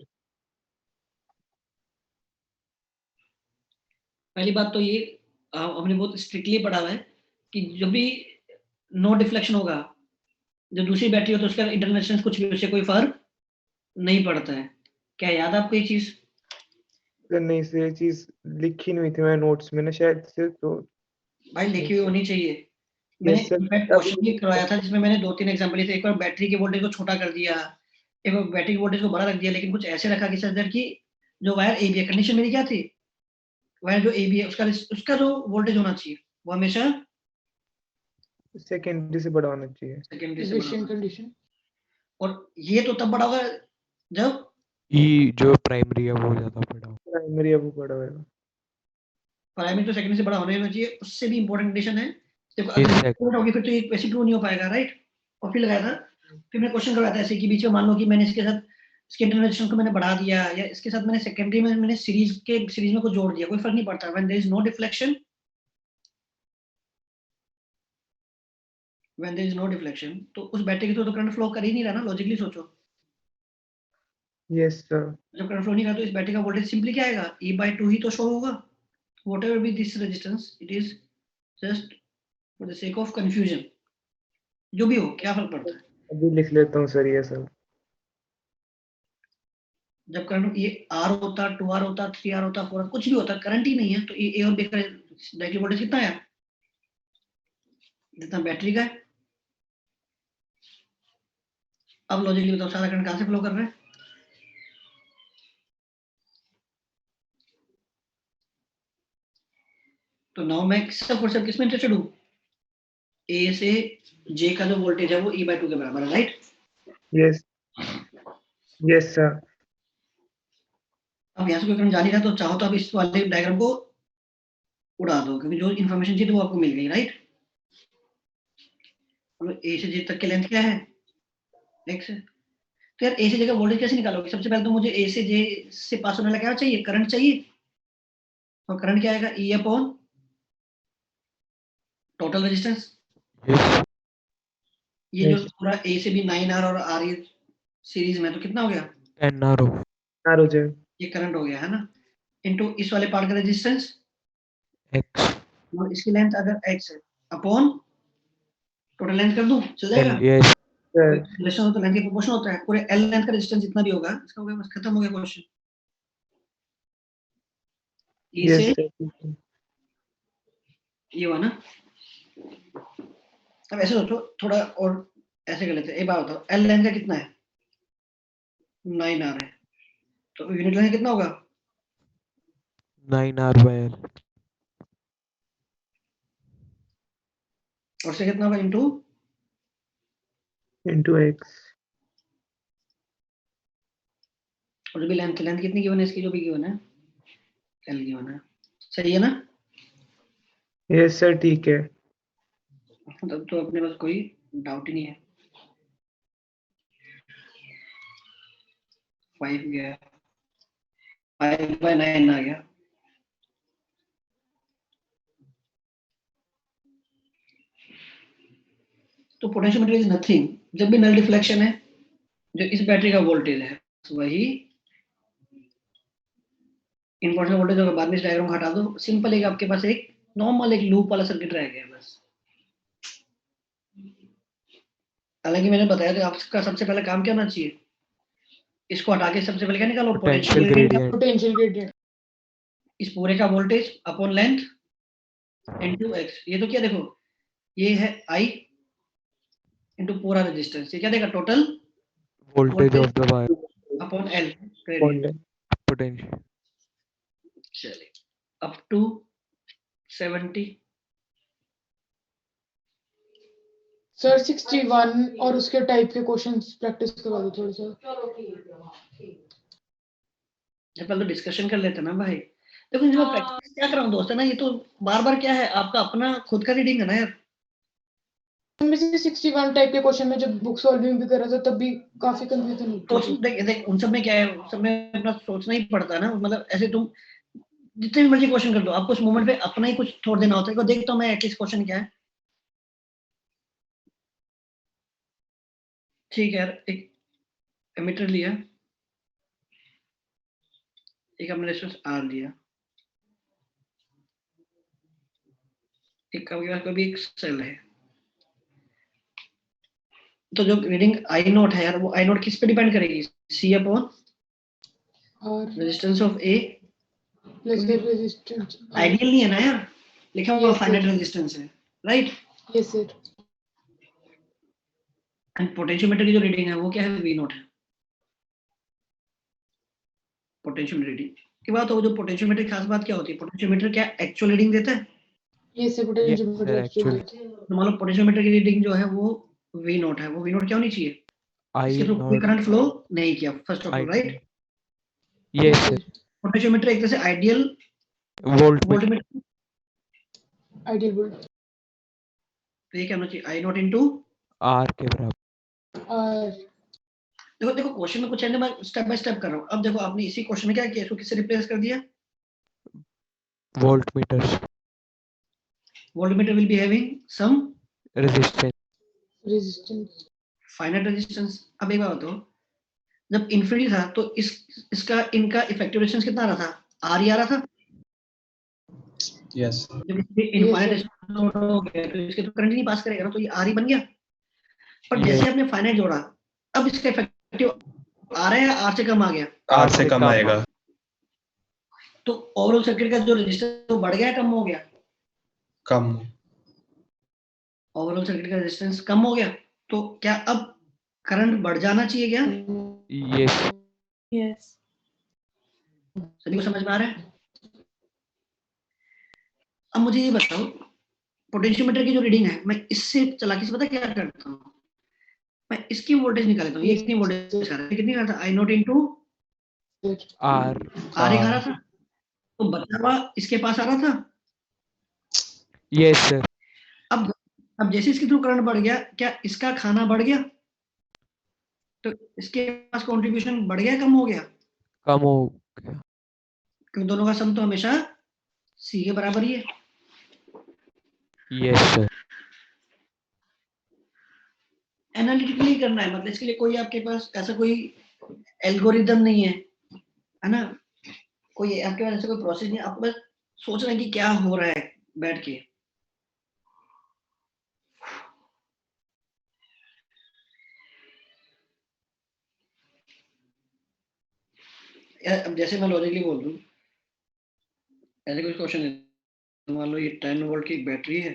पहली बात तो ये हमने बहुत स्ट्रिक्टली पढ़ा हुआ है कि जब भी नो डिफ्लेक्शन होगा जब दूसरी बैटरी हो तो उसका इंटरनल रेजिस्टेंस कुछ भी उससे कोई फर्क नहीं पड़ता है क्या याद है आपको ये चीज सर नहीं सर ये चीज लिखी नहीं हुई थी मैंने नोट्स में ना शायद से तो भाई लिखी हुई होनी चाहिए मैंने sir. इनफैक्ट क्वेश्चन भी करवाया था जिसमें मैंने 2-3 एग्जांपल लिए थे एक बार बैटरी के वोल्टेज को छोटा कर दिया एक बार बैटरी के वोल्टेज को बड़ा रख दिया लेकिन कुछ ऐसे रखा कि सर की जो वायर ए बी है कंडीशन मेरी क्या थी वायर जो ए बी है उसका जो वोल्टेज होना चाहिए वो हमेशा सेकेंडरी से बड़ा होना चाहिए सेकेंडरी से बड़ा Condition, होगा। condition. और ये तो तब बड़ा होगा जब E जो प्राइमरी है वो ज्यादा बड़ा हो प्राइमरी अब बड़ा होगा प्राइमरी तो सेकेंडरी से बड़ा होना चाहिए, उससे भी इंपॉर्टेंट कंडीशन है। देखो Yes, अगर sir. इक्वल होगी फिर तो ये वैसे प्रूव नहीं हो पाएगा, राइट? और फिर लगाया था, फिर मैंने क्वेश्चन करवाया था ऐसे कि बीच में मान लो कि मैंने इसके साथ इसके इंटरनेशन को मैंने बढ़ा दिया, या इसके साथ मैंने सेकेंडरी में मैंने सीरीज में कुछ जोड़ दिया, कोई फर्क नहीं पड़ता। When there is no deflection, when there is no deflection, तो उस बैटरी के थ्रू तो करंट फ्लो कर ही नहीं रहा ना, लॉजिकली सोचो। Yes sir. जब करंट फ्लो नहीं कर तो इस बैटरी का वोल्टेज सिंपली क्या आएगा, E/2 ही तो शो होगा। Whatever B this resistance, it is just for the sake of confusion, जो भी हो क्या फर्क पड़ता है। अभी लिख लेता हूँ सर ये सब। जब करंट ये R होता, 2R होता, 3R होता, 4R, कुछ भी होता, करंट ही नहीं है, तो ए और बी का डायरेक्टली वोल्टेज कितना है, जितना बैटरी का है। अब लॉजिकली बताओ सारा करंट कहां से फ्लो कर रहा है? तो नाउ मैं किस में इंटरेस्टेड हूँ? ए से जे का जो वोल्टेज है वो E/2 के बराबर है, राइट? Yes yes sir. अब यहाँ से कोई करंट जा नहीं रहा, तो चाहो तो आप इस वाले डायग्राम को उड़ा दो, क्योंकि जो इन्फॉर्मेशन चाहिए वो आपको मिल गई, राइट? ए से जे तक की लेंथ क्या है, x है। तो यार ए से जे का वोल्टेज कैसे निकालोगे? सबसे पहले तो मुझे ए से जे से पास होने वाला क्या चाहिए, करंट चाहिए। और करंट क्या आएगा, E upon total resistance. Yes. ये जो Yes. पूरा ए से भी 9R और R ये सीरीज में, तो कितना हो गया, 10 RO. नारो जाए। ये करंट हो गया है ना, इनटू इस वाले पार्ट का रेजिस्टेंस, X. और इसकी लेंथ अगर x है, अपॉन टोटल लेंथ कर दूं, चल L. जाएगा? Yes. सर रेजिस्टेंस तो लेंथ के प्रोपोर्शनल होता है, पूरे L लेंथ का रेजिस्टेंस जितना भी होगा इसका हो गया, बस खत्म हो गया क्वेश्चन। E यस से सर। ये हुआ ना। अब ऐसे सोचो थोड़ा और ऐसे कर लेते हैं, एक बात बताओ, L लेंथ का कितना है, 9R है, तो यूनिट लेंथ कितना होगा, 9R/L. और से कितना होगा, इंटू एक्स। और जो भी लेंथ कितनी गिवन है इसकी, जो भी गिवन है L गिवन है, सही है ना? यस सर ठीक है। तब तो अपने पास कोई डाउट ही नहीं है। 5 गया, 5/9 आ गया। तो पोटेंशियोमीटर इज नथिंग, जब भी नल डिफ्लेक्शन है, जो इस बैटरी का वोल्टेज है वही इम्पोर्टेंट वोल्टेज होगा। बाद में इस डायग्राम को हटा दो, सिंपल एक आपके पास एक नॉर्मल एक लूप वाला सर्किट रह गया बस। हालांकि मैंने बताया था आपका सबसे पहले काम क्या होना चाहिए, इसको हटा के सबसे पहले क्या निकालो, Potential gradient. Potential gradient. इस पूरे का voltage upon length into x। ये तो क्या देखो, ये है I इनटू पूरा रेजिस्टेंस, ये क्या देगा, total Voltage of the wire. Upon L Potential. चलिए अप टू 70। सर 61 और उसके टाइप के क्वेश्चंस प्रैक्टिस करवा दो थोड़ा सा। पहले तो डिस्कशन कर लेते ना भाई। देखो इसमें प्रैक्टिस क्या कर रहा हूँ दोस्त, है ना, ये तो बार बार क्या है, आपका अपना खुद का रीडिंग है ना यार। उनमें से 61 टाइप के क्वेश्चन में जब बुक सॉल्विंग भी कर रहा था तब भी काफी कंफ्यूजन तो होती थी। देख उन सब में क्या है, उन सब में अपना सोचना ही पड़ता है ना, मतलब ऐसे तुम जितने भी मर्जी क्वेश्चन कर दो, आपको उस मोमेंट पे अपना ही कुछ छोड़ देना होता है। देखता हूँ मैं एटलीस्ट क्वेश्चन क्या है। ठीक है यार, एक एमीटर लिया, एक हमने रेजिस्टेंस R लिया, एक कभी एक सेल है। तो जो रीडिंग I0 है यार, वो I0 किस पे डिपेंड करेगी, C अपॉन और resistance of A। Plus resistance ideal नहीं है ना यार, लिखा हुआ Yes, फाइनाइट sir. रेजिस्टेंस है, right? Yes sir. And potentiometer की जो रीडिंग है वो क्या है, V0 है। पोटेंशियोमीटर रीडिंग की बात हो, जो पोटेंशियोमीटर की खास बात क्या होती है, पोटेंशियोमीटर क्या एक्चुअल रीडिंग देता है? Yes sir, Yes, potentiometer sir, actually. तो मान लो पोटेंशियोमीटर की रीडिंग जो है वो V0 है, वो V0 क्या होनी चाहिए, इसके थ्रू कोई I0. करंट फ्लो नहीं किया, first of all, right? Yes, sir. Potentiometer एक तरह से ideal Voltmeter. Voltmeter ideal volt तो ये क्या होना चाहिए, आई नॉट इंटू, R के बराबर। और देखो देखो क्वेश्चन में कुछ है ना, मैं स्टेप बाय स्टेप कर रहा हूँ। अब देखो आपने इसी क्वेश्चन में क्या किया, इसको किससे रिप्लेस कर दिया, voltmeter voltmeter will be having some resistance. Resistance finite resistance. अब एक बात बताओ, जब इन्फिनिटी था तो इसका इनका इफेक्टिव रेजिस्टेंस कितना आ रहा था, आर ही आ रहा था। यस जब इनफाइनाइट रेजिस्टेंस हो गया तो इसके तो करंट नहीं पास करेगा ना, तो ये आर ही बन गया। पर जैसे आपने फाइनाइट जोड़ा, अब इसका इफेक्टिव आ रहा है, आर से कम आ गया, आर से कम आएगा। तो ओवरऑल सर्किट का जो रेजिस्टेंस वो बढ़ गया, कम हो गया, कम। ओवरऑल सर्किट का रेजिस्टेंस कम हो गया। तो क्या अब करंट बढ़ जाना चाहिए क्या, यस Yes. सभी को समझ में आ रहा है। अब मुझे ये बताओ, पोटेंशियोमीटर की जो रीडिंग है, मैं इससे चालाकी से पता क्या करता हूँ, मैं इसकी वोल्टेज निकाल लेता हूँ। ये कितनी वोल्टेज आ रहा है, कितनी आ रहा था, आई नॉट इंटू R आर एक आ रहा था, तो बचा हुआ इसके पास आ रहा था। Yes sir. अब जैसे इसके थ्रू करंट बढ़ गया, क्या इसका खाना बढ़ गया, तो इसके पास कंट्रीब्यूशन बढ़ गया, कम हो गया, कम हो क्योंकि दोनों का सम तो हमेशा सी के बराबर ही है। Yes sir. एनालिटिकली करना है, मतलब इसके लिए कोई आपके पास ऐसा कोई एल्गोरिदम नहीं है ना, कोई आपके पास ऐसा कोई प्रोसेस नहीं, आपको बस सोचना है कि क्या हो रहा है बैठ के। अब जैसे मैं लॉजिकली बोल दूं, ऐसे कुछ क्वेश्चन है, मान लो ये 10 वोल्ट की एक बैटरी है,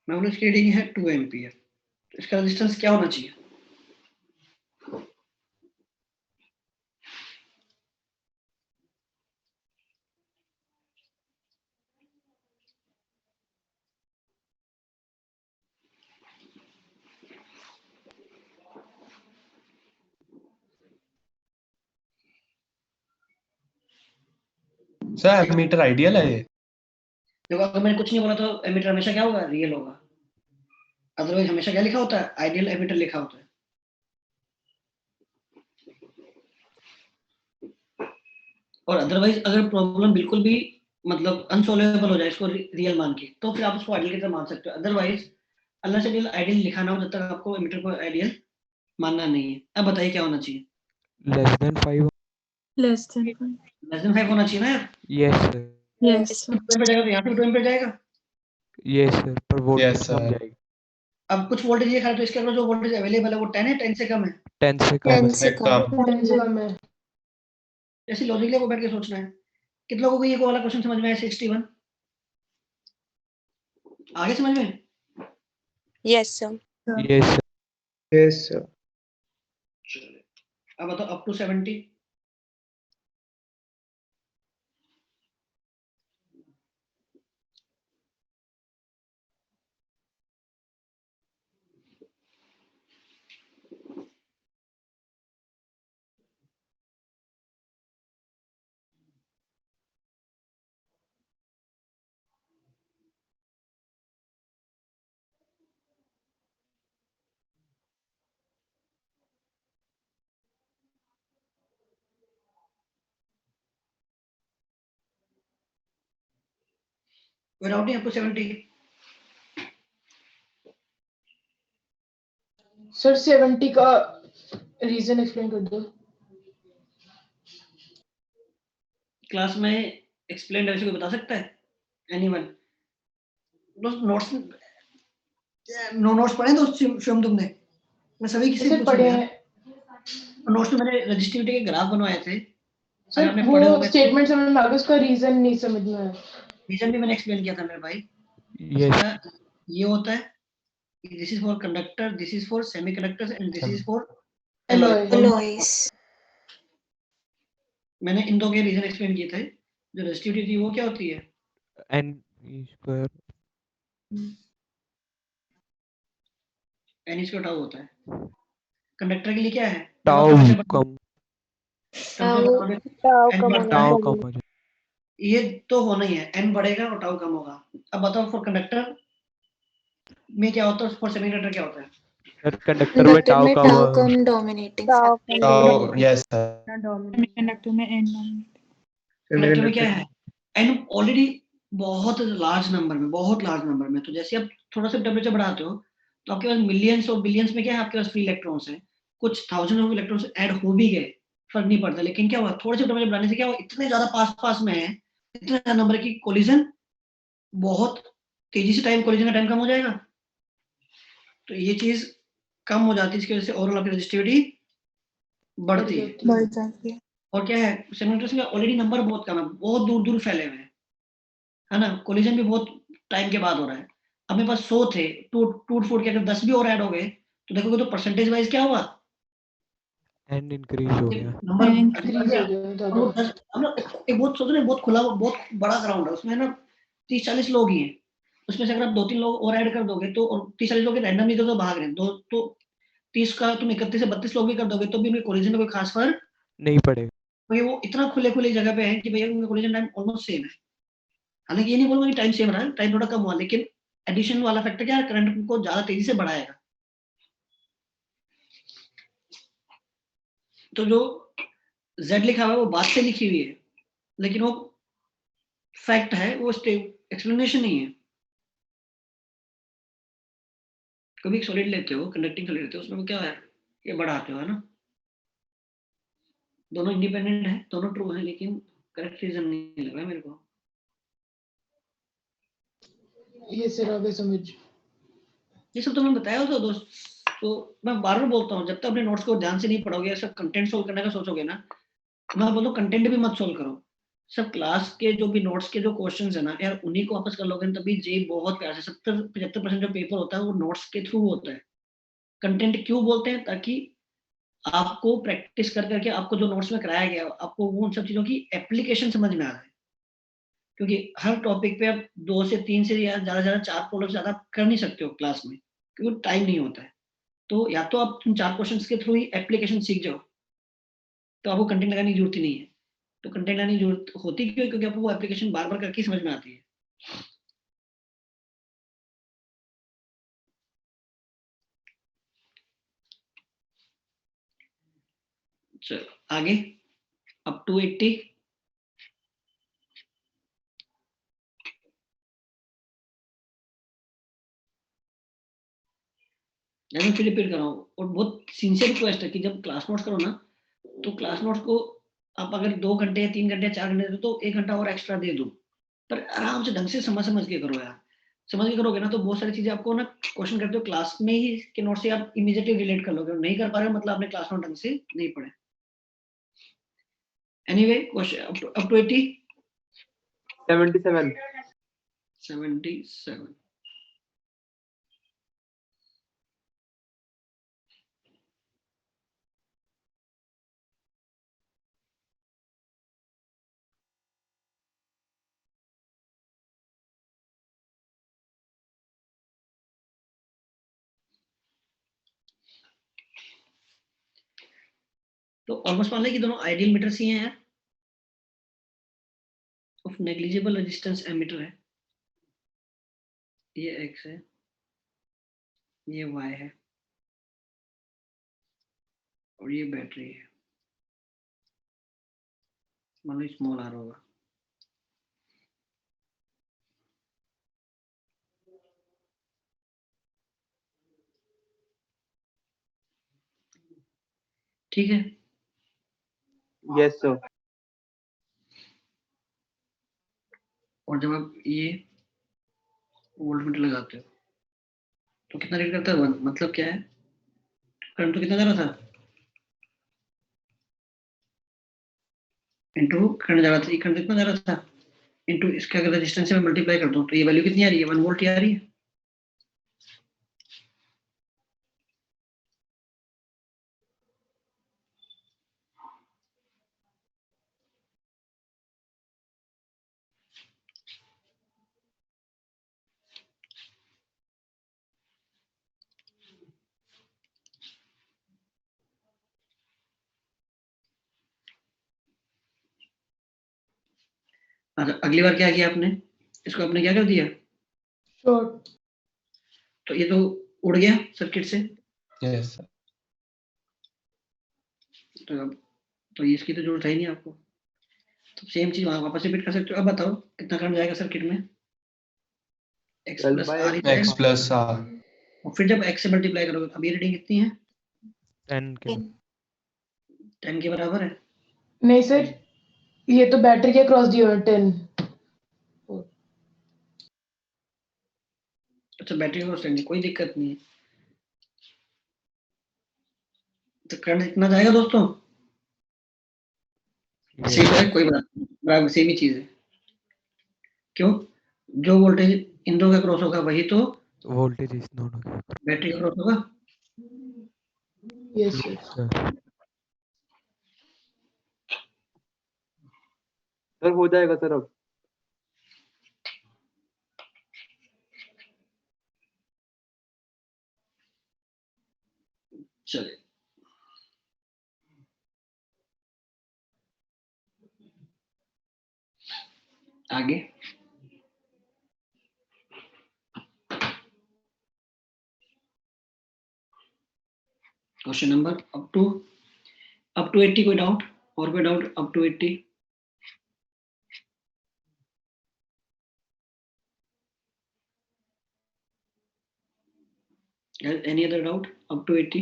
मैं बोलूं इसकी रीडिंग है 2 एम्पियर, तो इसका रेजिस्टेंस क्या होना चाहिए, सर एमीटर आइडियल है ये। देखो अगर मैंने कुछ नहीं बोला तो एमीटर हमेशा क्या होगा, रियल होगा, अदरवाइज हमेशा क्या लिखा होता है, आइडियल एमीटर लिखा होता है। और अदरवाइज अगर प्रॉब्लम बिल्कुल भी मतलब अनसॉल्वेबल हो जाए इसको रियल मान के, तो फिर आप उसको आइडियल की तरह मान सकते हो। अदरवाइज अल्लाह से आइडियल लिखा ना हो, जब तक आपको एमीटर को आइडियल मानना नहीं है। अब बताइए क्या होना चाहिए, less than 5। Less than 5. Less than 5 होना चाहिए ना यार। Yes sir. Yes. इसमें 2 पे जाएगा तो यहाँ पे 2 पे जाएगा। यस सर, पर वोल्टेज यस कम सर। जाएगी। अब कुछ वोल्टेज ये खा तो इसके अंदर जो वोल्टेज अवेलेबल है वो 10 है, 10 से कम है, 10 से कम है 10 सर। से कम. कम। 10 से कम है। जैसे लॉजिकली वो बैठ के सोचना है। कितने लोगों को ये वाला क्वेश्चन समझ में आया, 61 आगे समझ में। Yes, sir. Yes sir. Yes sir. अब बताओ up to 70, without up to 70। Sir 70 का रीजन एक्सप्लेन कर दो। क्लास में एक्सप्लेन ऐसे कोई बता सकता है, एनीवन? नोट्स, नो नोट्स पढ़े दोस्त शिवम तुमने? मैं सभी किसी सर पढ़े हैं नोट्स में मैंने रजिस्टिविटी के ग्राफ बनवाए थे। सर, आपने पढ़े वो होंगे, स्टेटमेंट समझ में आ गया, उसका रीजन नहीं समझ में आया। रीजन भी मैंने एक्सप्लेन किया था मेरे भाई। यस इसका ये होता है, this is for conductor, this is for semiconductors and this is for Alloy. Alloys. मैंने इन दो के रीजन एक्सप्लेन किए थे। जो रेजिस्टिविटी थी वो क्या होती है, n square n square tau होता है। कंडक्टर के लिए क्या है, जब टाउ आप हमेशा कम कंपेयर करोगे Tau n कम बढ़ता होगा। है, टाउ कम हो जाए। ये तो होना ही है, n बढ़ेगा और टाउ कम होगा। अब बताओ फॉर कंडक्टर में क्या होता है, फॉर सेमीकंडक्टर क्या होता है? सर कंडक्टर में कंडक्टर टाउ में का टाउ कम डोमिनेटिंग फैक्टर। तो यस सर। सेमीकंडक्टर में एन कंडक्टर में क्या सेमीकंडक्टर है, n ऑलरेडी बहुत लार्ज नंबर में, बहुत लार्ज नंबर में, तो जैसे आप थोड़ा सा टेम्परेचर बढ़ाते हो तो आपके पास मिलियंस और बिलियंस में क्या है, आपके पास फ्री इलेक्ट्रॉन्स हैं, कुछ थाउजेंड ऑफ इलेक्ट्रॉन्स ऐड हो भी गए, फर्क नहीं पड़ता। लेकिन क्या हुआ, थोड़े से टेम्परेचर बढ़ाने से क्या हुआ, इतने ज्यादा पास पास में है, इतने ज्यादा नंबर की कोलिजन, बहुत तेजी से टाइम, कोलिजन का टाइम कम हो जाएगा, तो ये चीज कम हो जाती है, इसकी वजह से ओवरऑल आपकी रेजिस्टिविटी बढ़ती है। बढ़ जाती है। और क्या है, सेमीकंडक्टर्स का ऑलरेडी नंबर बहुत कम है, बहुत दूर दूर फैले हुए हैं, है ना, कोलिजन भी बहुत टाइम के बाद हो रहा है। अब मेरे पास 100 थे, टूट टूट फूट के अगर 10 भी और ऐड हो गए तो देखोगे तो परसेंटेज वाइज क्या हुआ, एंड इंक्रीज हो गया। नंबर इंक्रीज हो गया। गया और ज्यादा। वो 10, अब ना एक बहुत सोचो ना, बहुत खुला, बहुत बड़ा ग्राउंड है, उसमें ना 30-40 लोग ही हैं, उसमें से अगर आप 2-3 लोग और ऐड कर दोगे तो, और 30-40 लोग रैंडमली तो भाग रहे हैं, दो तो 30 का तुम 31 से 32 लोग भी कर दोगे तो भी उनके कोलिजन में कोई खास फर्क, नहीं पड़ेगा। क्योंकि वो इतना खुले खुले जगह पे है कि भैया उनका कोलिजन टाइम ऑलमोस्ट सेम है। हालांकि ये नहीं बोलूंगा कि टाइम सेम रहा है, टाइम थोड़ा कम हुआ, लेकिन एडिशन वाला फैक्टर क्या है, करंट को ज्यादा तेजी से बढ़ाएगा। तो जो z लिखा हुआ है वो बात से लिखी हुई है, लेकिन वो फैक्ट है, वो एक्सप्लेनेशन नहीं है। कभी एक सॉलिड लेते हो, कंडक्टिंग सॉलिड लेते हो, उसमें क्या है, ये बढ़ाते हो, है ना, दोनों इंडिपेंडेंट है, दोनों ट्रू है, लेकिन करेक्ट रीजन नहीं लग रहा है मेरे को। ये सिर्फ आगे समझ। ये सब तो मैं बताया होता दोस्त, तो मैं बार बार बोलता हूँ, जब तक अपने नोट्स को ध्यान से नहीं पढ़ोगे, सब कंटेंट सोल्व करने का सोचोगे ना, मैं बोलता हूँ कंटेंट भी मत सोल्व करो, सब क्लास के जो भी नोट्स के जो क्वेश्चंस है ना यार, उन्हीं को वापस कर लोगे ना, तभी जे बहुत प्यार से 70-75% जो पेपर होता है वो नोट्स के थ्रू होता है। कंटेंट क्यों बोलते हैं, ताकि आपको प्रैक्टिस कर करके आपको जो नोट्स में कराया गया आपको वो उन सब चीजों की एप्लीकेशन समझ में आ जाए, क्योंकि हर टॉपिक पे आप 2 से 3 से या ज्यादा 4 प्रॉब्लम ज्यादा कर नहीं सकते हो क्लास में, क्योंकि टाइम नहीं होता है। तो या तो आप तुम 4 क्वेश्चंस के थ्रू ही एप्लीकेशन सीख जाओ, तो आपको कंटेंट लगाने की जरूरत ही नहीं है। तो कंटेंट लगाने की जरूरत होती क्यों है, क्योंकि आपको वो एप्लीकेशन बार बार करके समझ में आती है। चलो आगे, अब 280। मैं फिर रिपीट कर रहा हूँ, और बहुत सिंसियर रिक्वेस्ट है कि जब क्लास नोट्स करो ना, तो क्लास नोट्स को आप अगर 2 घंटे 3 घंटे 4 घंटे दे दो तो 1 घंटा और एक्स्ट्रा दे दो, पर आराम से ढंग से समझ समझ के करो यार। समझ के करोगे ना तो बहुत सारी चीजें आपको ना, क्वेश्चन करते हो क्लास में ही के नोट से आप इमीडिएटली रिलेट कर लोगे, और नहीं कर पा रहे हो मतलब आपने क्लास नोट ढंग से नहीं पढ़े। Anyway question up to 80। 77. 77। तो ऑलमोस्ट मान लें कि दोनों आइडियल मीटर्स ही हैं यार, ऑफ नेग्लिजिबल रेजिस्टेंस एमीटर है, ये x है, ये y है, और ये बैटरी है, मान लो स्मॉल r होगा। ठीक है, Yes, sir. और जब आप ये वोल्टमीटर लगाते हो तो कितना रीड करता है, 1, मतलब क्या है, करंट तो कितना जा रहा था, इनटू करंट जा रहा था, ये करंट कितना जा रहा था, इनटू इसका अगर रेजिस्टेंस से मैं मल्टीप्लाई करता हूँ तो ये वैल्यू कितनी आ रही है, 1 वोल्ट आ रही है। अच्छा, अगली बार क्या किया आपने, इसको आपने क्या कर दिया, शॉर्ट। तो ये तो उड़ गया सर्किट से, यस सर। तो ये इसकी तो जरूरत है ही नहीं आपको, तो सेम चीज वहां वापस रिपीट कर सकते हो। अब बताओ कितना करंट जाएगा सर्किट में, x 12 प्लस by आर ही X. एक्स जाएगा, प्लस आर। और फिर जब x से मल्टीप्लाई करोगे, अब ये रीडिंग कितनी है, 10 के 10 के बराबर है। नहीं सर, ये तो बैटरी के क्रॉस दिया है 10। अच्छा, बैटरी को स्टैंड कोई दिक्कत नहीं है, तो करंट इतना जाएगा दोस्तों, सेम है, कोई बात नहीं, बराबर सेम ही चीज है। क्यों, जो वोल्टेज इन दो का क्रॉस होगा वही तो वोल्टेज इस दोनों के बैटरी का क्रॉस होगा। Yes sir. सर। सर हो जाएगा सर अब। चलिए आगे, क्वेश्चन नंबर अप टू 80, कोई डाउट, और कोई doubt up to 80? Any other doubt up to 80?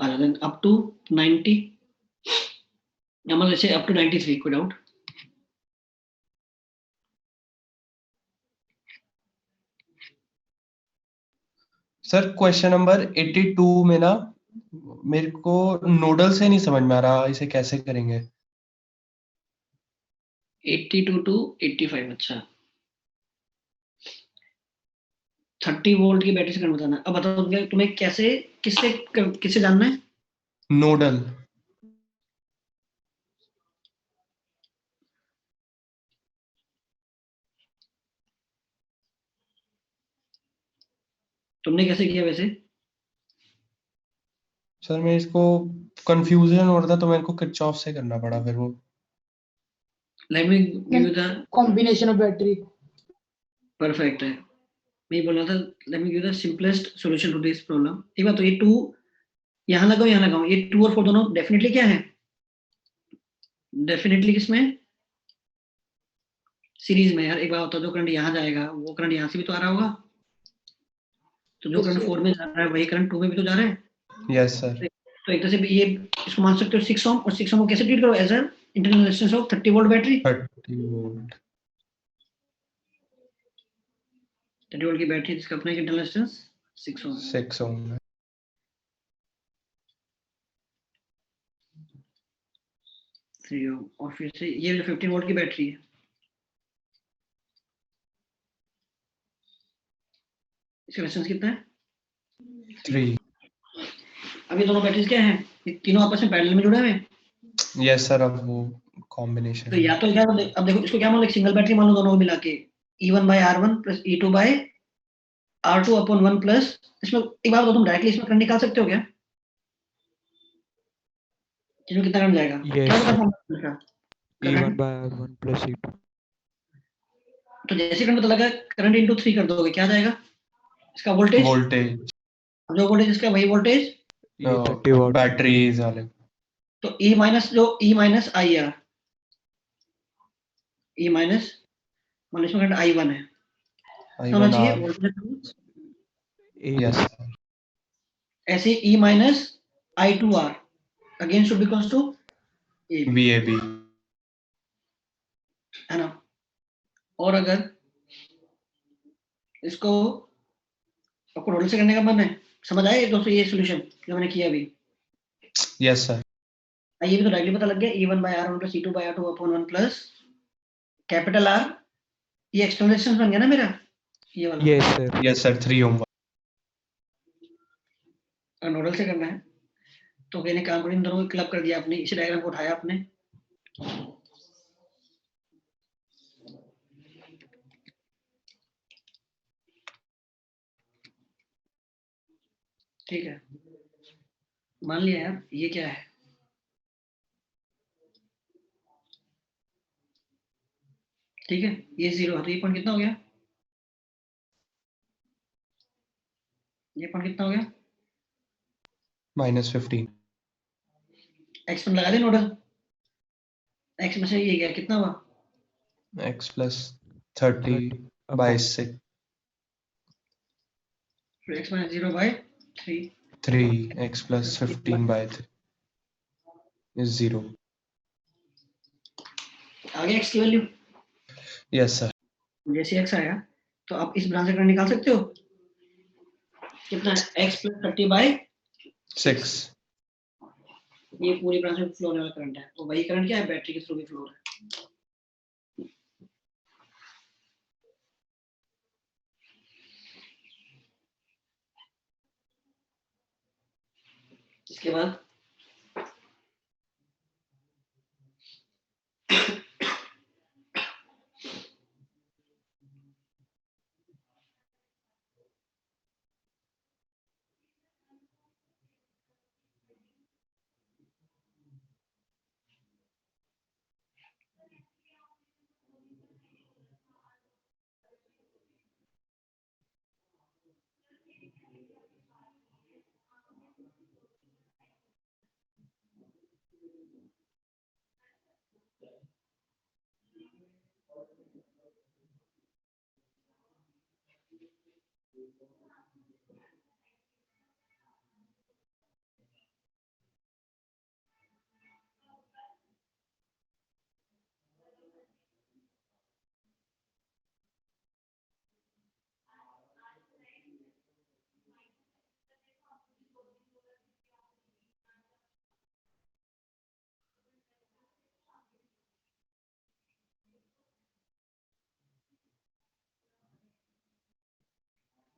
Then up to 90. Let's say up to 93. कोई doubt? सर क्वेश्चन नंबर 82 में ना मेरे को नोडल से नहीं समझ में आ रहा, इसे कैसे करेंगे? 82 to 85, अच्छा 30 वोल्ट की बैटरी से करंट बताना। अब बताओ तुम्हें कैसे, किससे जानना है? नोडल। तुमने कैसे किया वैसे? सर मैं इसको कंफ्यूजन हो रहा था तो मेरे को किरचॉफ से करना पड़ा फिर वो। Let me give you the combination of battery. Perfect है, मैं बोल रहा था let me give the simplest solution to this problem. एक बात तो ये 2 यहाँ लगाओ, यहाँ लगाओ, ये 2 और 4 दोनों डेफिनेटली क्या है, डेफिनेटली किसमें, सीरीज में। यार एक बार होता है, जो करंट यहाँ जाएगा वो करंट यहाँ से भी तो आ रहा होगा, तो जो Yes, करंट sir. 4 में जा रहा है वही करंट 2 में भी तो जा रहा है। Yes sir. तो एक तरह से ये इसको मान सकते हो 6 ओम, और 6 ओम को कैसे ट्रीट करो, as an internal resistance of 30 volt battery. 30 volt 30 volt की बैटरी जिसका अपना इंटरनल रेजिस्टेंस 6 ओम। 6 ओम। 3 ओम, और फिर से ये जो 15 वोल्ट की बैटरी है, इसका रेजिस्टेंस कितना है, 3। अब ये दोनों बैटरीज क्या है, ये तीनों आपस में पैरेलल में जुड़े हुए हैं। यस सर, अब वो कॉम्बिनेशन तो या तो क्या, अब देखो इसको क्या मान लो, सिंगल बैटरी मान लो दोनों को मिला के, E1 by R1 plus E2 by R2 upon 1 plus, इसमें एक बात बताओ, तुम डायरेक्टली इसमें करंट निकाल सकते हो क्या, इसमें कितना करंट जाएगा, Yes, क्या sir. होता है E1 by R1 plus E2. तो जैसे करंट पता लगा, करंट इंटू 3 कर दोगे, क्या जाएगा इसका वोल्टेज, वोल्टेज जो वोल्टेज इसका वही वोल्टेज, ये 30 watt. बैटरीज वाले। तो E माइनस जो E minus I R, E minus मान लो इसमें करंट I1 है, होना I1 चाहिए R। Voltage, AB. यस ऐसे E minus I2R again should be equals to a, VAB। है ना। और अगर इसको आपको नोडल से करने का मन है, समझ आए दोस्तों ये सॉल्यूशन जो मैंने किया अभी, यस सर। ये भी तो डायरेक्टली पता लग गया, E1 by R1 plus E2 by R2 upon 1 plus capital R, ये एक्सटर्नल रेजिस्टेंस बन गया ना मेरा, ये वाला। Yes, sir. यस सर 3 ओम। अगर नोडल से करना है तो मैंने काम करो, इन दोनों को क्लब कर दिया आपने, इसी डायग्राम को उठाया आपने, ठीक है। मान लिया यार, ये क्या है? ठीक है, ये 0 है, तो ये पॉइंट कितना हो गया? ये पॉइंट कितना हो गया? -15 x में लगा दे नोडल, x में से ये गया, कितना हुआ? x plus 30 by 6 फिर x minus 0/3 3 x plus 15 by 3 is 0. आगे x की वैल्यू Yes sir. जैसे x आया तो आप इस ब्रांच से करंट निकाल सकते हो, कितना है? x plus 30/6, 6. ये पूरी ब्रांच में फ्लो होने वाला करंट है। तो वही करंट क्या है? बैटरी के थ्रू भी फ्लो हो रहा है। इसके बाद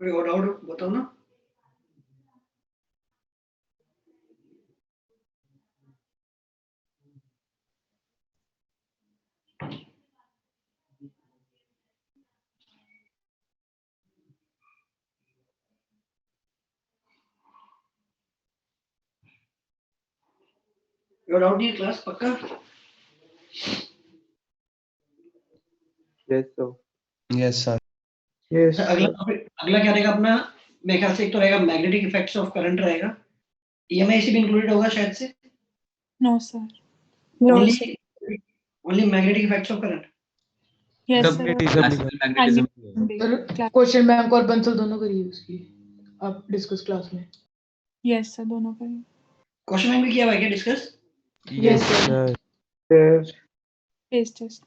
कोई और डाउट बताओ ना। कोई डाउट नहीं है क्लास पक्का? Yes, sir. Yes sir. Yes. अगला क्या रहेगा अपना? मेरे ख्याल से एक तो रहेगा मैग्नेटिक इफेक्ट्स ऑफ करंट रहेगा, ईएमआई भी इंक्लूडेड होगा शायद से। No, sir. Only magnetic effects of current. Yes, sir. Magnetism Classical लिखा magnetism. सर क्वेश्चन बैंक और बंसल दोनों करिए उसकी, आप डिस्कस क्लास में। Yes, sir. दोनों करें। क्वेश्चन बैंक भी किया हुआ है क्या discuss? Yes, sir. Yes. Paste test.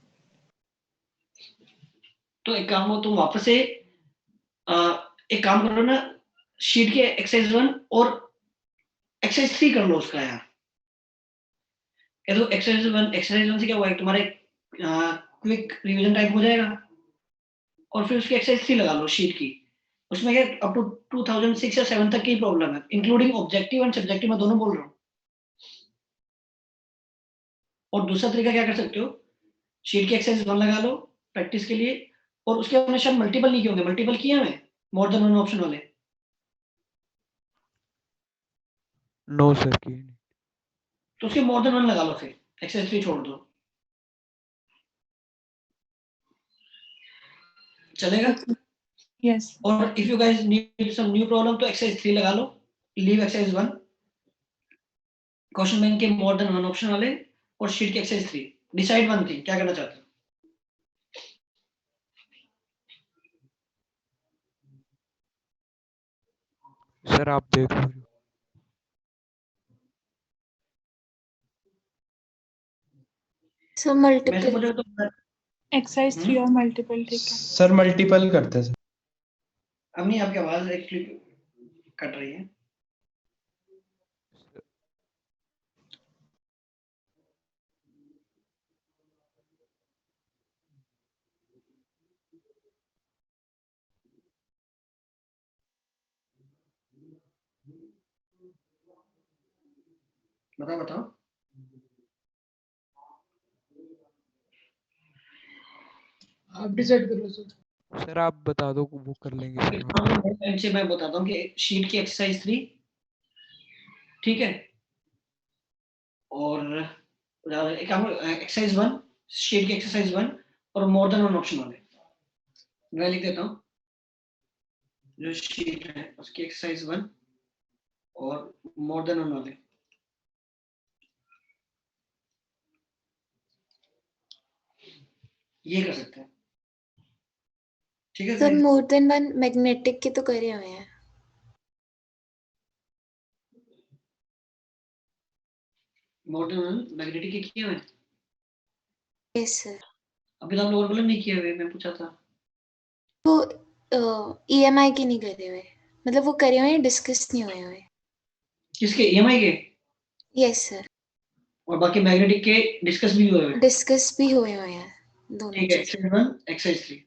तो एक काम हो, तुम वापस से एक काम करो ना, शीट के एक्सरसाइज 1 और एक्सरसाइज 3 कर लो उसका यार। ये तो एक्सरसाइज 1 से क्या हुआ है, तुम्हारे क्विक रिवीजन टाइप हो जाएगा, और फिर उसकी एक्सरसाइज 3 लगा लो शीट की। उसमें क्या अप टू 2006 या 7 तक की प्रॉब्लम है, इंक्लूडिंग ऑब्जेक्टिव एंड सब्जेक्टिव, मैं दोनों बोल रहा हूँ। और दूसरा तरीका क्या कर सकते हो, शीट की एक्सरसाइज 1 लगा लो प्रैक्टिस के लिए, और उसके हमने शायद मल्टीपल नहीं किए होंगे, मल्टीपल किए हमें मोर देन वन ऑप्शन वाले। No, sir. की नहीं। तो उसके मोर देन वन लगा लो, फिर एक्सरसाइज 3 छोड़ दो, चलेगा? Yes. और if you guys need some new problem तो एक्सरसाइज 3 लगा लो, लीव एक्सरसाइज 1, क्वेश्चन बैंक के मोर देन वन ऑप्शन वाले, और शीट की एक्सरसाइज 3। डिसाइड वन थिंग, क्या करना चाहते हो? सर आप देख लो। So मैं multiple. से पूछो तो Exercise 3 और multiple ठीक है। सर मल्टीपल करते हैं सर। अब नहीं, आपकी आवाज एक्चुअली कट रही है। बताओ बताओ। आप डिसाइड कर लो सर। सर आप बता दो, वो कर लेंगे सर। मैं बताता हूँ कि शीट की एक्सरसाइज 3 ठीक है। और एक एक्सरसाइज 1, शीट की एक्सरसाइज 1 और मोर देन 1 ऑप्शन वाले मैं लिख देता हूँ। जो शीट है उसकी एक्सरसाइज 1 और मोर देन 1 वाले ये कर सकते हैं, ठीक है। Sir more than one magnetic के तो करे हुए हैं। मोर देन 1 मैग्नेटिक के किए हुए हैं। Yes sir. अभी तो आप लोगों ने बोला नहीं किए हुए, मैं पूछा था। वो EMI के नहीं करे हुए, मतलब वो करे हुए हैं, डिस्कस नहीं हुए हुए। किसके? EMI के? Yes sir. और बाकी मैग्नेटिक के डिस्कस भी हुए हुए हैं। डिस्कस भी हुए हुए हैं दोनों ठीक है। चीजें। एक्सरसाइज 1 एक्सरसाइज 3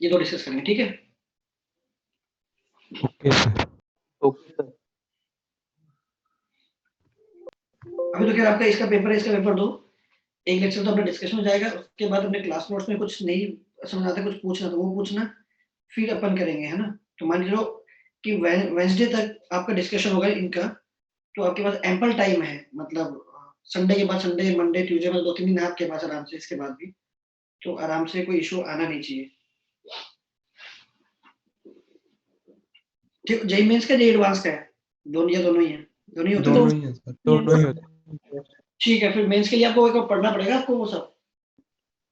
ये दो डिस्कस करेंगे, ठीक है। Okay sir. Okay sir. अभी तो खैर आपका इसका पेपर है, इसका पेपर दो, एक लेक्चर तो अपना डिस्कशन हो जाएगा, उसके बाद अपने क्लास नोट्स में कुछ नहीं समझ आता, कुछ पूछना तो वो पूछना, फिर अपन करेंगे, है ना। तो मान लो कि वेंसडे तक आपका डिस्कशन होगा इनका, तो आपके पास एम्पल टाइम है, मतलब संडे के बाद, संडे मंडे ट्यूसडे में 2-3 दिन है आपके पास आराम से, इसके बाद भी तो आराम से कोई इशू आना नहीं चाहिए। ठीक, जेई मेंस का जेई एडवांस का है, दोनों ही है, दोनों ही होते हैं। दोनों ही है सर। दोनों ही होते हैं। ठीक है, फिर मेंस के लिए आपको एक बार पढ़ना पड़ेगा आपको वो सब।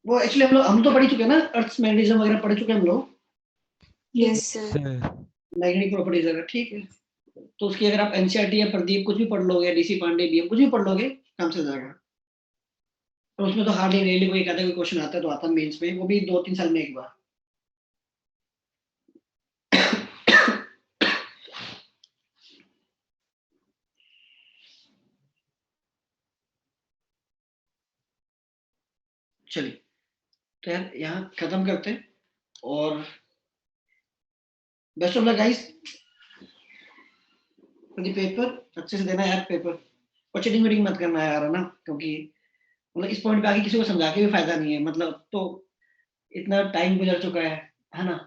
वो एक्चुअली हम तो पढ़ ही चुके हैं ना, अर्थ मैग्नेटिज्म वगैरह पढ़ चुके हैं हम लोग, yes sir. Sir magnetic properties वगैरह, ठीक है। तो उसकी अगर आप एनसीईआरटी या प्रदीप कुछ भी पढ़ लोगे, डीसी पांडे बीएम कुछ भी पढ़ लोगे, काम से जाएगा। तो उसमें तो हार्डली रेयरली कोई कहता है कोई क्वेश्चन आता है, तो आता है मेंस में, वो भी 2-3 साल में एक बार। चलिए, तो यार यहाँ खत्म करते हैं, और best of luck guys. Paper अच्छे से देना यार पेपर, और चीटिंग वीटिंग मत करना यार, है ना, क्योंकि मतलब इस पॉइंट पे आगे किसी को समझा के भी फायदा नहीं है, मतलब तो इतना टाइम गुजर चुका है ना।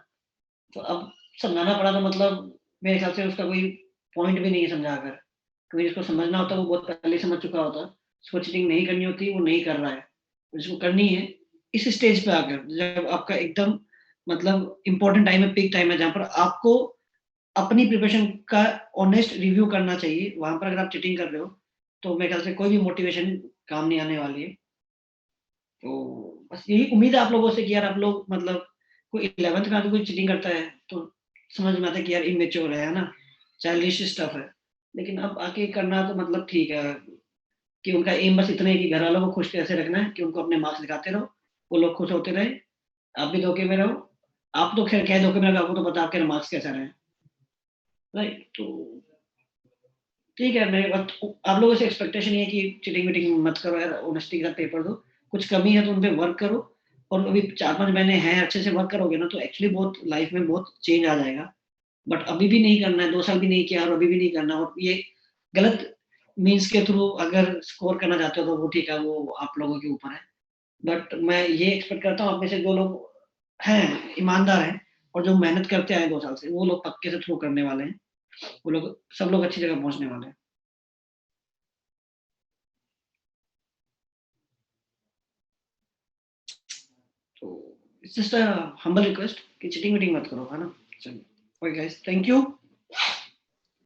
तो अब समझाना पड़ा तो मतलब मेरे ख्याल से उसका कोई पॉइंट भी नहीं है समझा कर, क्योंकि जिसको समझना होता है वो बहुत पहले समझ चुका होता है। जिसको चीटिंग नहीं करनी होती वो नहीं कर रहा है, जिसको करनी है इस स्टेज पे आकर, जब आपका एकदम मतलब इंपॉर्टेंट टाइम है, पीक टाइम है, जहाँ पर आपको अपनी प्रिपरेशन का ऑनेस्ट रिव्यू करना चाहिए, वहां पर अगर आप चीटिंग कर रहे हो तो मेरे ख्याल से कोई भी मोटिवेशन काम नहीं आने वाली है। तो बस यही उम्मीद है आप लोगों से कि यार आप लोग मतलब कोई 11th में आके कोई चीटिंग करता है तो समझ में आता है कि यार इमेच्योर है ना, चाइल्डिश स्टफ है। लेकिन अब आके करना तो मतलब ठीक है, कि उनका एम बस इतना है कि घर वालों को खुश कैसे रखना है, कि उनको अपने मार्क्स दिखाते रहो, वो लोग खुश होते रहे, आप भी धोखे में रहो। आप तो खैर क्या धोखे में रहो, आपको तो पता आपके मार्क्स कैसे रहे, राइट। तो ठीक है, मेरे बस आप लोगों से एक्सपेक्टेशन ये है कि चीटिंग वीटिंग मत करो यार, ऑनेस्टी के साथ पेपर दो, कुछ कमी है तो उन पे वर्क करो, और अभी 4-5 महीने हैं, अच्छे से वर्क करोगे ना तो एक्चुअली बहुत लाइफ में बहुत चेंज आ जाएगा। बट अभी भी नहीं करना है, 2 साल भी नहीं किया और अभी भी नहीं करना, और ये गलत मीन्स के थ्रू अगर स्कोर करना चाहते हो तो वो ठीक है, वो आप लोगों के ऊपर है। बट मैं ये एक्सपेक्ट करता हूँ आप में से जो लोग हैं ईमानदार हैं और जो मेहनत करते आए 2 साल से, वो लोग पक्के से थ्रू करने वाले हैं, वो लोग सब लोग अच्छी जगह पहुंचने वाले हैं। तो it's just a humble request कि चीटिंग वीटिंग मत करो, है ना। चलिए, ओके गाइस, थैंक यू।